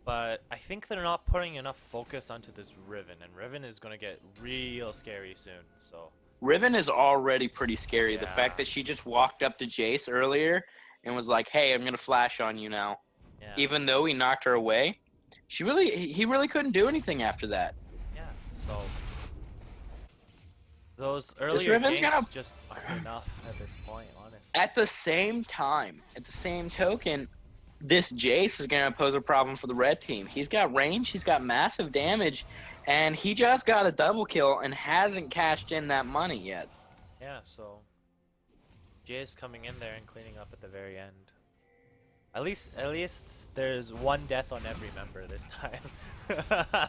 But I think they're not putting enough focus onto this Riven, and Riven is gonna get real scary soon. So. Riven is already pretty scary. The Yeah. fact that she just walked up to Jace earlier and was like, "Hey, I'm gonna flash on you now," Yeah. even though he knocked her away. He really couldn't do anything after that. Yeah. So. Those earlier Riven's games gonna- just aren't enough at this point, honestly. At the same time, at the same token, this Jace is gonna pose a problem for the red team. He's got range, he's got massive damage, and he just got a double kill and hasn't cashed in that money yet. Yeah. So. Jay's coming in there and cleaning up at the very end. At least there's one death on every member this time.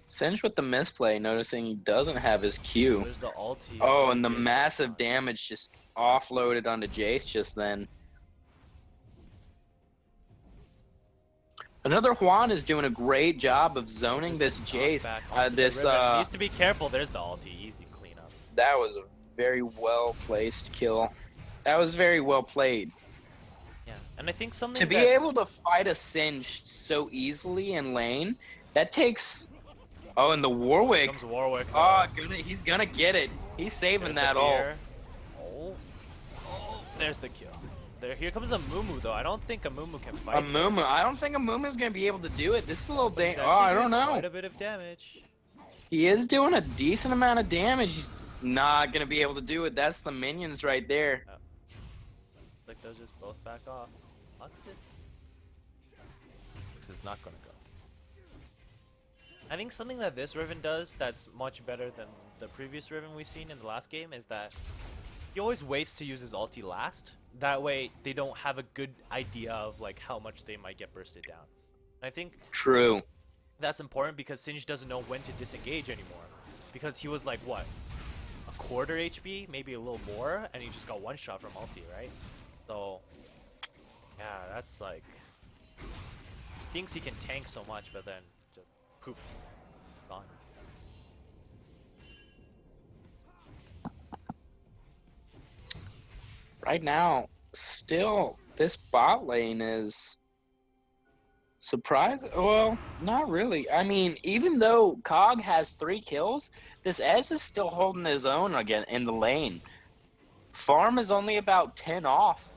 Singe with the misplay, noticing he doesn't have his Q. There's the ulti. Oh, and the Jace massive on. damage just offloaded onto Jace just then. Another Juan is doing a great job of zoning this Jace. Knockback onto the Riven. Needs to be careful. There's the ulti. Easy cleanup. That was a very well placed kill. That was very well played. Yeah, and I think something To be that, able to fight a Singe so easily in lane, that takes. Oh, and the Warwick. comes Warwick. Oh, he's gonna get it. He's saving There's the that all. fear. Oh, there's the kill. Here comes a Mumu though. I don't think a Mumu can fight. A Mumu. I don't think a Mumu's gonna be able to do it. This is a little He's dangerous. actually Oh, I don't doing know. Quite a bit of damage. He is doing a decent amount of damage. He's not gonna be able to do it. That's the minions right there. Like those just both back off. Lux is not gonna go. I think something that this Riven does that's much better than the previous Riven we've seen in the last game is that he always waits to use his ulti last. That way they don't have a good idea of like how much they might get bursted down. And I think True. that's important because Singe doesn't know when to disengage anymore. Because he was like what? A quarter HP, maybe a little more, and he just got one shot from ulti, right? So yeah, that's like thinks he can tank so much, but then just poof, gone. Right now, still, this bot lane is surprising. Well, not really. I mean, even though Cog has 3 kills, this Ez is still holding his own again in the lane. Farm is only about 10 off,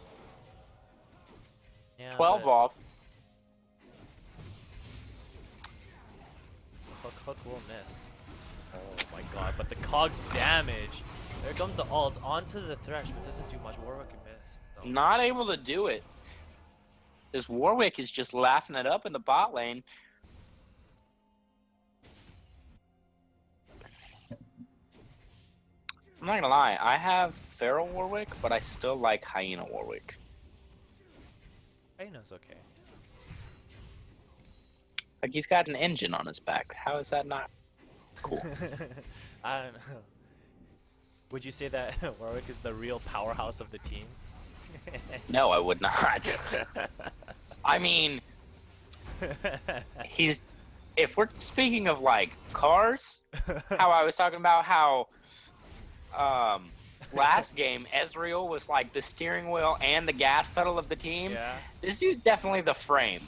Yeah, 12 but off. Hook will miss. Oh my god, but the Cog's damage. There comes the ult onto the Thresh, but doesn't do much. Warwick missed. So. Not able to do it. This Warwick is just laughing it up in the bot lane. I'm not gonna lie, I have Feral Warwick, but I still like Hyena Warwick. Aina's okay. Like, he's got an engine on his back. How is that not cool? I don't know. Would you say that Warwick is the real powerhouse of the team? No, I would not. I mean, he's... If we're speaking of, like, cars, how I was talking about how last game, Ezreal was, like, the steering wheel and the gas pedal of the team. Yeah. This dude's definitely the frame.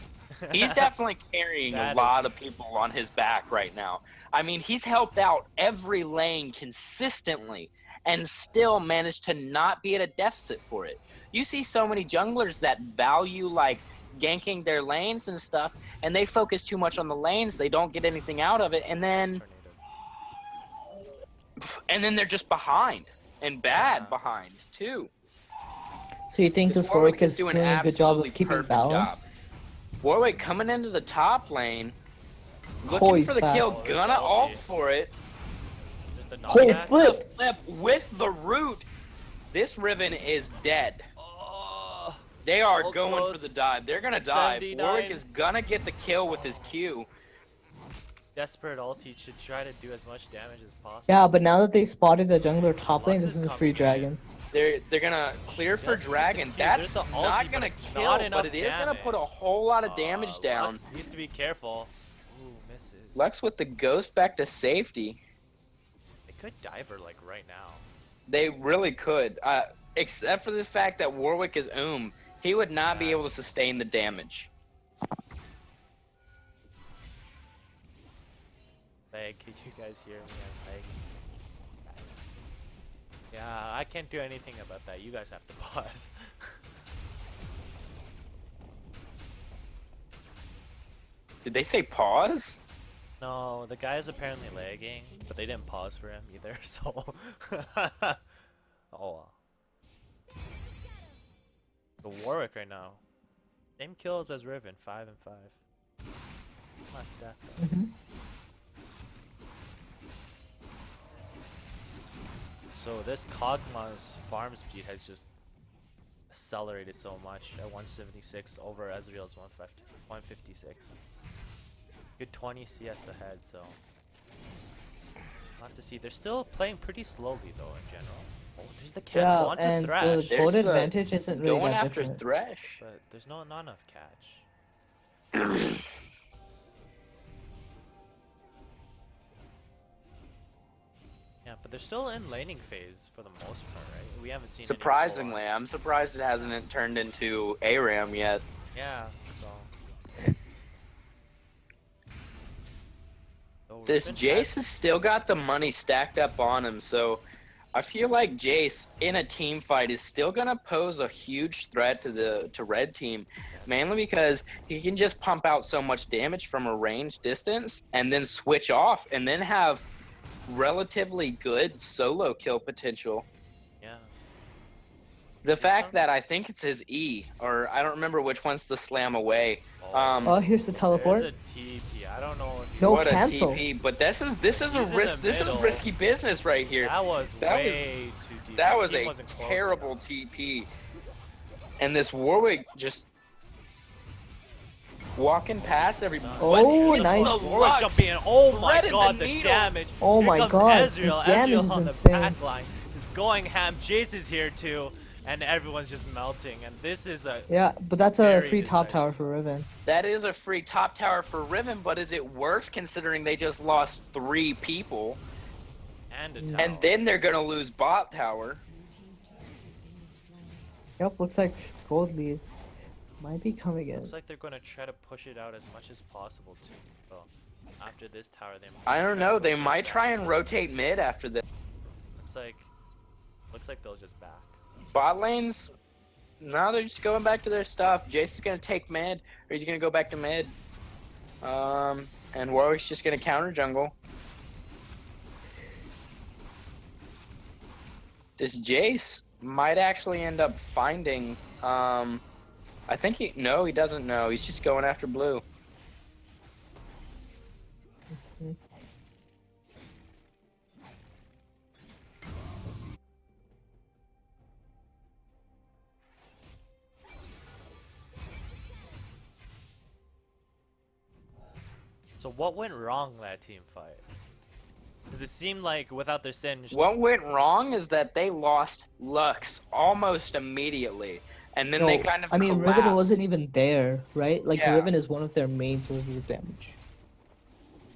He's definitely carrying That a is lot of true. people on his back right now. I mean, he's helped out every lane consistently and still managed to not be at a deficit for it. You see so many junglers that value, like, ganking their lanes and stuff, and they focus too much on the lanes. They don't get anything out of it, and then And then they're just behind. And bad behind, too. So you think This this Warwick is doing doing a good job absolutely of keeping perfect balance? Warwick coming into the top lane. Looking Holy's for the fast. kill. Gonna ult for it. Just a Holy knockback. flip! Flip with the root. This Riven is dead. Oh, They are so going close. for the dive. They're gonna dive. 79. Warwick is gonna get the kill with his Q. Desperate ulti should try to do as much damage as possible. Yeah, but now that they spotted the jungler top lane, Lux this is is a coming free in. dragon. They're gonna clear for Yes, dragon. there's That's the not ulti, but gonna it's kill, not but enough it is gonna damage. put a whole lot of damage down. Lux needs to be careful. Ooh, misses. Lux with the ghost back to safety. They could dive her like right now. They really could, except for the fact that Warwick is he would not be able to sustain the damage. Lag, can you guys hear me? I'm lagging. Yeah, I can't do anything about that. You guys have to pause. Did they say pause? No, the guy is apparently lagging, but they didn't pause for him either, so... oh well. The Warwick right now. Same kills as Riven, 5 and 5. Not stacked though. Mm-hmm. So this Kog'Maw's farm speed has just accelerated so much at 176 over Ezreal's 156. Good 20 CS ahead, so we'll have to see. They're still playing pretty slowly though in general. Oh, there's the cancel onto and Thresh, the There's gold the advantage isn't really Going that after different. Thresh. but there's not enough catch. Yeah, but they're still in laning phase for the most part, right? We haven't seen any Surprisingly, full-on- I'm surprised it hasn't turned into ARAM yet. Yeah, so. So This Riven Jace has- has still got the money stacked up on him, so I feel like Jace in a team fight is still gonna pose a huge threat to red team, mainly because he can just pump out so much damage from a range distance and then switch off and then have relatively good solo kill potential. Yeah. The fact that I think it's his E, or I don't remember which one's the slam away. Oh, here's the teleport. There's a TP. I don't know if you No What cancel. a TP, but this is He's a in the risk. This is middle. risky business right here. That was That was- way too deep. That This was team a wasn't close terrible enough. TP. And this Warwick just walking past everybody. Oh, Here's nice. the Warwick Lux. jumping in. Oh my Threaded the god, the needle. damage. Oh Here my comes god, Ezreal. this damage Ezreal is on the insane. back line is going ham. Jace is here too, and everyone's just melting. And this is a Yeah, but that's a Very free top decisive. tower for Riven. That is a free top tower for Riven, but is it worth considering they just lost 3 people? and a tower. And then they're going to lose bot tower. Yep, looks like gold lead might be coming in. Looks like they're going to try to push it out as much as possible too. So after this tower, they I don't know. They might might try and rotate mid after this. Looks like they'll just back. Bot lanes, no, they're just going back to their stuff. Jace is going to take mid, or he's going to go back to mid. And Warwick's just going to counter jungle. This Jace might actually end up finding, I think he doesn't know. He's just going after blue. So what went wrong that team fight? Because it seemed like without their singed, What went wrong is that they lost Lux almost immediately, and then they No, kind of I mean, collapsed. Riven wasn't even there, right? Like, Yeah. Riven is one of their main sources of damage.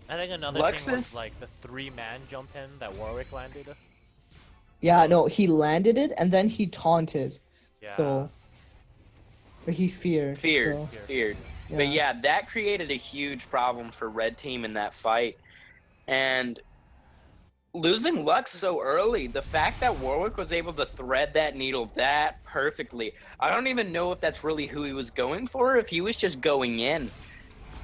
I think another Lux thing was is- like the 3-man jump in that Warwick landed. Yeah, no, he landed it and then he taunted. Yeah. So, or he feared. Feared. So, Feared. But yeah, that created a huge problem for red team in that fight. And losing Lux so early, the fact that Warwick was able to thread that needle that perfectly, I don't even know if that's really who he was going for, if he was just going in.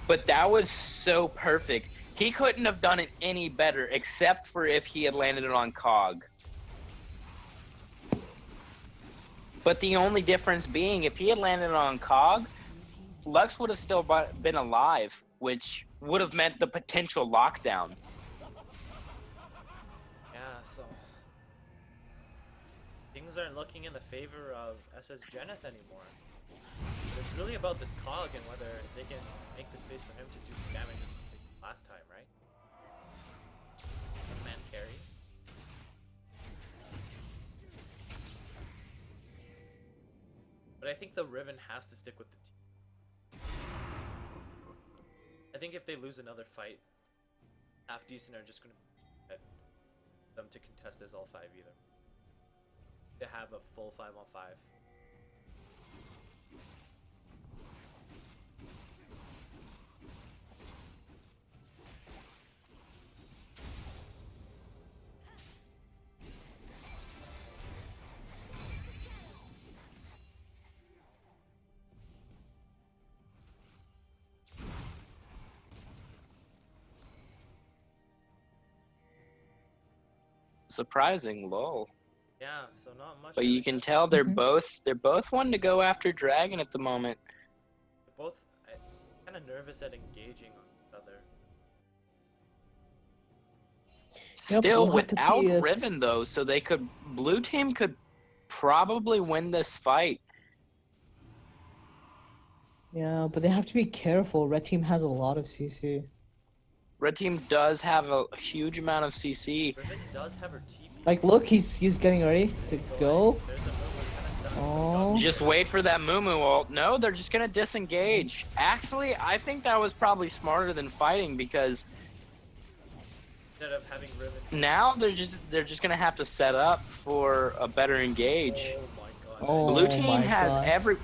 But that was so perfect. He couldn't have done it any better, except for if he had landed it on Cog. But the only difference being, if he had landed it on Cog, Lux would have still been alive, which would have meant the potential lockdown. Yeah, so things aren't looking in the favor of SS Jeneith anymore. But it's really about this Cog and whether they can make the space for him to do damage last time, right? Man carry. But I think the Riven has to stick with the team. I think if they lose another fight, Half Decent are just going to get them to contest as all 5 either. To have a full 5-on-5. Surprising, lol. Yeah, so not much. But you can tell they're both wanting to go after Dragon at the moment. They're both kind of nervous at engaging on each other. Still, we'll have to without see if- Riven though, so they could blue team could probably win this fight. Yeah, but they have to be careful. Red team has a lot of CC. Red team does have a huge amount of CC. Riven does have her TP. Like, look, he's getting ready to go. There's a movement kind of Oh. Just wait for that Moo ult. No, they're just gonna disengage. Actually, I think that was probably smarter than fighting because instead of having Riven. now they're just gonna have to set up for a better engage. Oh my god. Oh Blue team my has God. every.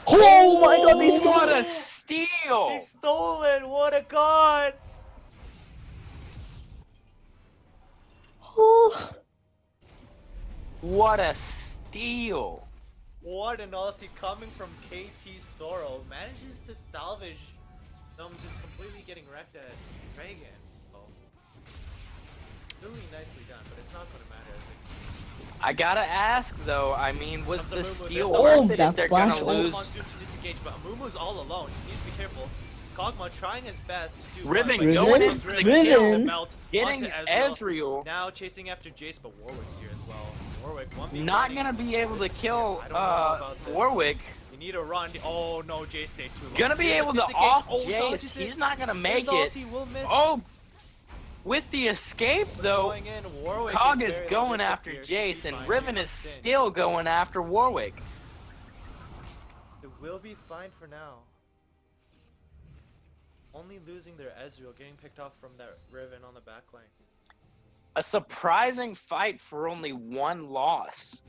Oh my God, they stole What a it! steal! He stole it! What a god! Oh. What a steal! What an ulti coming from KT Storo. Manages to salvage them just completely getting wrecked at Dragon. So, really nicely done, but it's not going to matter. I gotta ask though. I mean, was Comes the the Mumu, steal there's no- worth it that if they're flash gonna ult. lose? Monsoon to disengage, but Amumu's all alone. He needs to be careful. Kog'Maw trying his best to do Riven one, but going here in comes for the kill. Belt Getting onto Ezreal. Now chasing after Jace, but Warwick's here as well. Warwick, 1v1. Not gonna be able to kill I don't know about this. Warwick. You need a run. Oh no, Jace stayed too long. Gonna be Here's able the to disengage. off Oh, the Jace. ulti's in. He's not gonna Here's make the it. ulti, will miss. Oh, with the escape though, Going in, Warwick Cog is is very going low risk after here. Should be Jace, and fine. Riven He is comes in. still going after Warwick. It will be fine for now. Only losing their Ezreal, getting picked off from that Riven on the backline. A surprising fight for only one loss.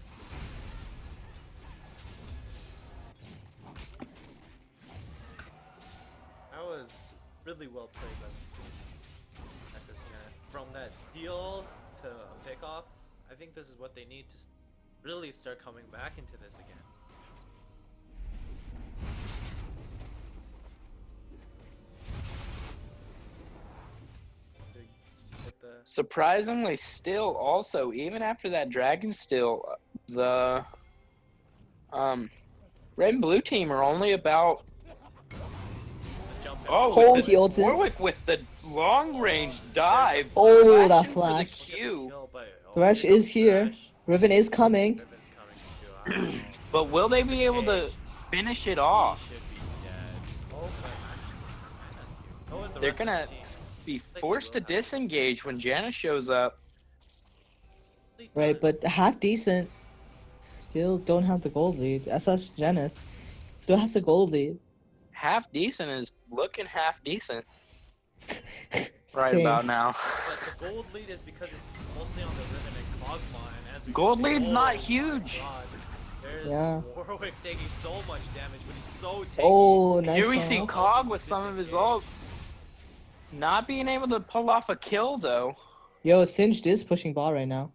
That was really well played by this guy. From that steal to a pick off, I think this is what they need to really start coming back into this again. Get the Surprisingly, still also even after that Dragon steal, the red and blue team are only about. jump in. Oh, Oh, with he the, ulted. Warwick with the long range dive. Oh, Flashing that for the flash. Q. Kill, but- Thresh here comes is here. Thresh. Riven is coming. Riven's coming too. I don't know. But will they be able to finish it off? He should be dead. Oh, but so is the They're rest of gonna the team. be forced to disengage when Janna shows up. Right, but half decent. Still don't have the gold lead. SS Jeneith still has the gold lead. Half decent is looking half decent right Same. about now. But the gold lead is because it's mostly on the Riven and Kog'Maw, and as we Gold can see- lead's oh not my huge. God. There's Yeah. Warwick taking so much damage, but he's so tanky. Oh, nice. Here we one. see Cog with some of his ults. Not being able to pull off a kill though. Yo, Singed is pushing ball right now.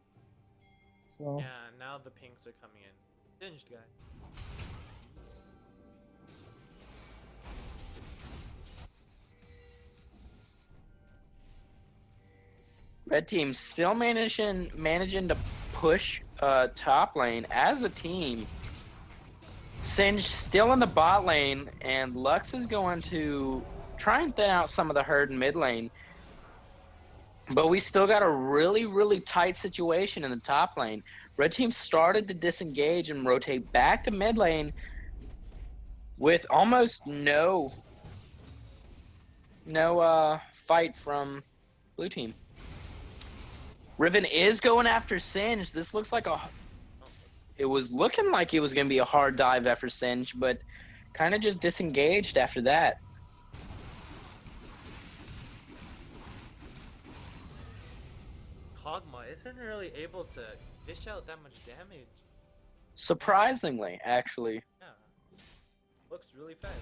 So Yeah, now the pinks are coming in. Singed guy. Red team still managing to push top lane as a team. Singe still in the bot lane, and Lux is going to try and thin out some of the herd in mid lane. But we still got a really, really tight situation in the top lane. Red team started to disengage and rotate back to mid lane with almost no fight from blue team. Riven is going after Singe. This looks like it was looking like it was going to be a hard dive after Singe, but kind of just disengaged after that. Kog'Maw isn't really able to dish out that much damage. Surprisingly, actually. Yeah. Looks really fast.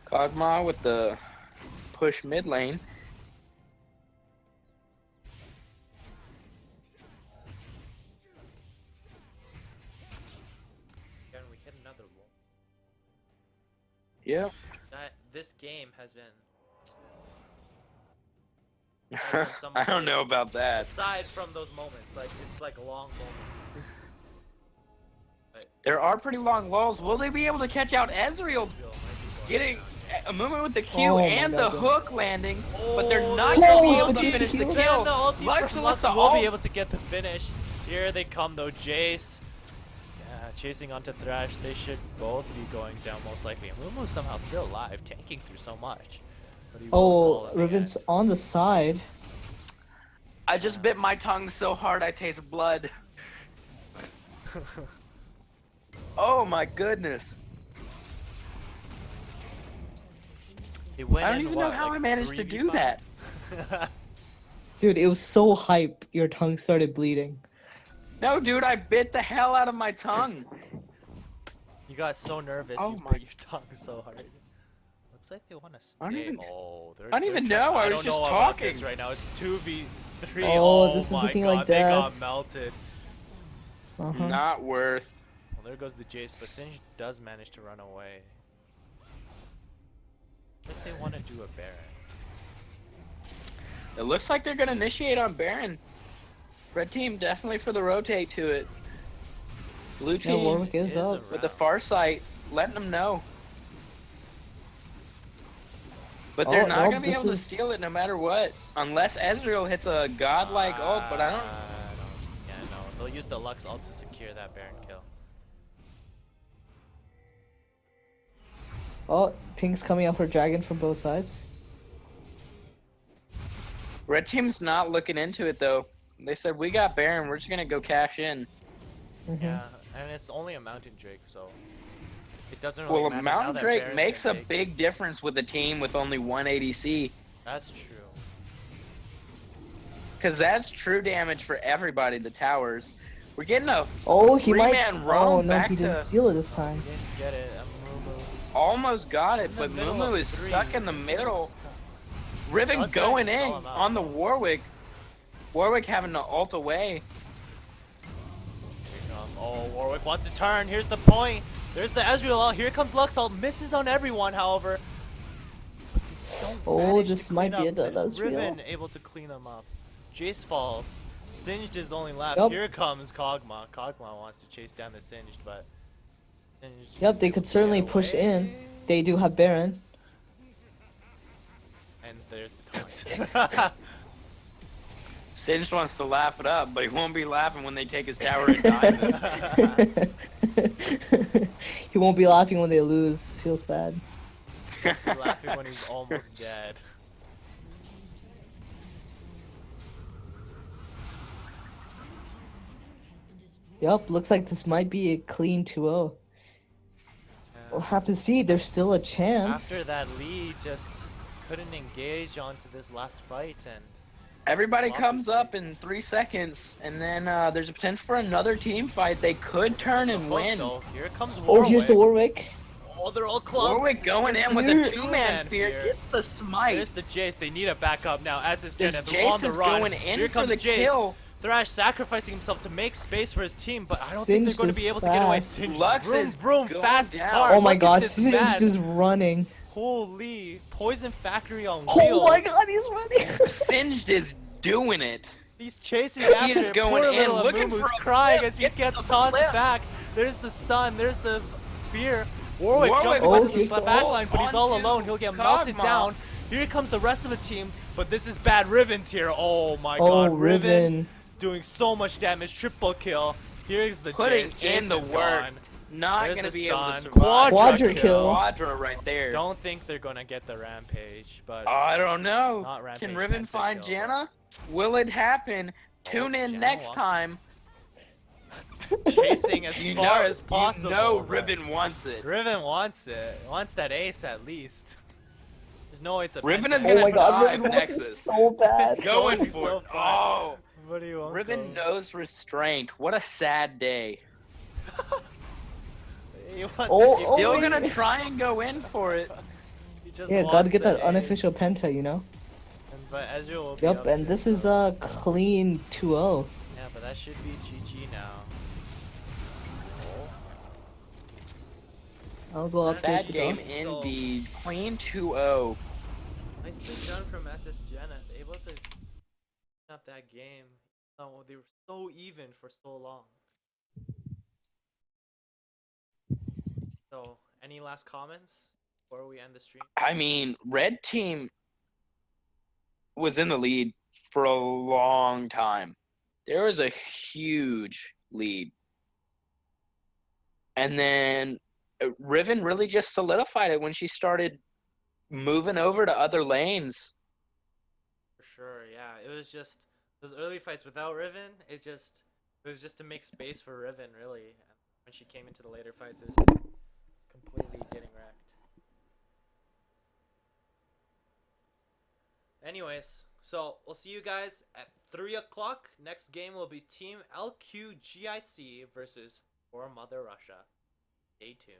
Kog'Maw with the push mid lane. Can we hit another wall? Yep. This game has been. I don't know about that. Aside from those moments, like it's like long moments. There are pretty long lulls. Will they be able to catch out Ezreal getting a movement with the Q and the hook landing? But they're not going to be able to finish the kill. Lux will be able to get the finish. Here they come though, Jace. Chasing onto Thresh, they should both be going down most likely. And Lumu's somehow still alive, tanking through so much. Oh, Riven's on the side. I just bit my tongue so hard I taste blood. Oh my goodness. I don't even know how I managed to do that. Dude, it was so hype, your tongue started bleeding. No, dude, I bit the hell out of my tongue. You got so nervous, Oh you my- bit your tongue so hard. Looks like they want to stay. I don't even- they're I don't even trying- know, I was don't just know about talking. this right now. It's 2v3. Oh, this is my looking god, like they death. got melted. Uh-huh. Not worth. Well, there goes the Jace, but Singe does manage to run away. I think they want to do a Baron. It looks like they're gonna initiate on Baron. Red team definitely for the rotate to it. Blue Yeah, team Warwick is up. with the far sight, letting them know. But they're Oh, not nope, gonna be this able to is- steal it no matter what, unless Ezreal hits a godlike ult. But I don't. Yeah, no. They'll use the Lux ult to secure that Baron kill. Oh, Pink's coming up for Dragon from both sides. Red team's not looking into it though. They said we got Baron. We're just gonna go cash in. Mhm. Yeah, and it's only a Mountain Drake, so it doesn't really Well, a matter now Mountain that Drake Baron's makes a gonna take big it. difference with a team with only one ADC. That's true. Because that's true damage for everybody, the towers. We're getting a Oh, he might. three-man roam Oh no, back he didn't to- steal it this time. Didn't get it. almost got it, but middle Mumu of is three. stuck in the middle. Riven Let's going actually in stall him out. on the Warwick. Warwick having to ult away. Oh, Warwick wants to turn. Here's the point. There's the Ezreal ult. Here comes Lux ult. Misses on everyone, however. Don't Oh, manage to this might clean be up. it, that's Riven real. able to clean them up. Jace falls. Singed is only left. Yup. Here comes Kog'Maw. Kog'Maw wants to chase down the Singed, but... Singed Yep, they could certainly get push away. in. They do have Baron. And there's the taunt. Singed wants to laugh it up, but he won't be laughing when they take his tower and dive it. He won't be laughing when they lose. Feels bad. He's laughing when he's almost dead. Yep, looks like this might be a clean 2-0. We'll have to see. There's still a chance. After that lead, just couldn't engage onto this last fight, and Everybody comes up in 3 seconds, and then there's a potential for another team fight. They could turn the and hook, win. though. Here comes Oh, Warwick. here's the Warwick. Oh, they're all clumped. Warwick going in with Here. a two-man fear. Gets the smite. There's the Jace. They need a backup now. As is This Jeneith. They're on Jace the is run. going in Here for comes the Jace. kill. Thrash sacrificing himself to make space for his team, but I don't think they're Singed going to is be able to get away. fast. Singed, Lux vroom, is vroom, going fast down. car. Oh my Look at gosh, this Singed man. is running. Holy, Poison Factory on wheels. Oh my god, he's running. Singed is doing it. He's chasing after is him. going Poor in, little looking Amumu's for a crying flip. as he Get gets the tossed flip. back. There's the stun. There's the fear. Warwick Warwick jumping with into the the back line, but he's all onto alone. He'll get melted Kog'Maw. down. Here comes the rest of the team, but this is bad. Riven's here. Oh my Oh, god. Riven. Doing so much damage. Triple kill. Here's the Putting Jace. in Jace the is work. gone. Not There's gonna the be able to stun. survive. Quadra kill. Quadra right there. Don't think they're gonna get the rampage, but I don't know. Not Rampage, Can Riven Pentakill, find but- Janna? Will it happen? Tune in Janna next wants- time. chasing as You far know, as possible. You know but Riven wants it. Riven wants it. Wants that ace at least. There's no way it's a Riven pentakill. is Oh gonna my god, dive Riven wants Nexus. it so bad. Going Going for so it. far. Oh, What do you want? Riven knows restraint. What a sad day. He wants Oh, to oh, Still wait. gonna try and go in for it. He just Yeah, wants gotta get the that ace. unofficial penta, you know? But Ezreal will be Yep, up and soon, this is so- a clean 2-0. Yeah, but that should be GG now. I'll go up Sad to game the indeed. Clean 2-0. Nicely done from SS Jeneith, able to up that game. Oh, they were so even for so long. So, any last comments before we end the stream? I mean, red team was in the lead for a long time. There was a huge lead. And then Riven really just solidified it when she started moving over to other lanes. For sure, yeah. It was just those early fights without Riven. It was just to make space for Riven, really. And when she came into the later fights, it was just completely getting wrecked. Anyways, so we'll see you guys at 3 o'clock. Next game will be Team LQGIC versus For Mother Russia. Stay tuned.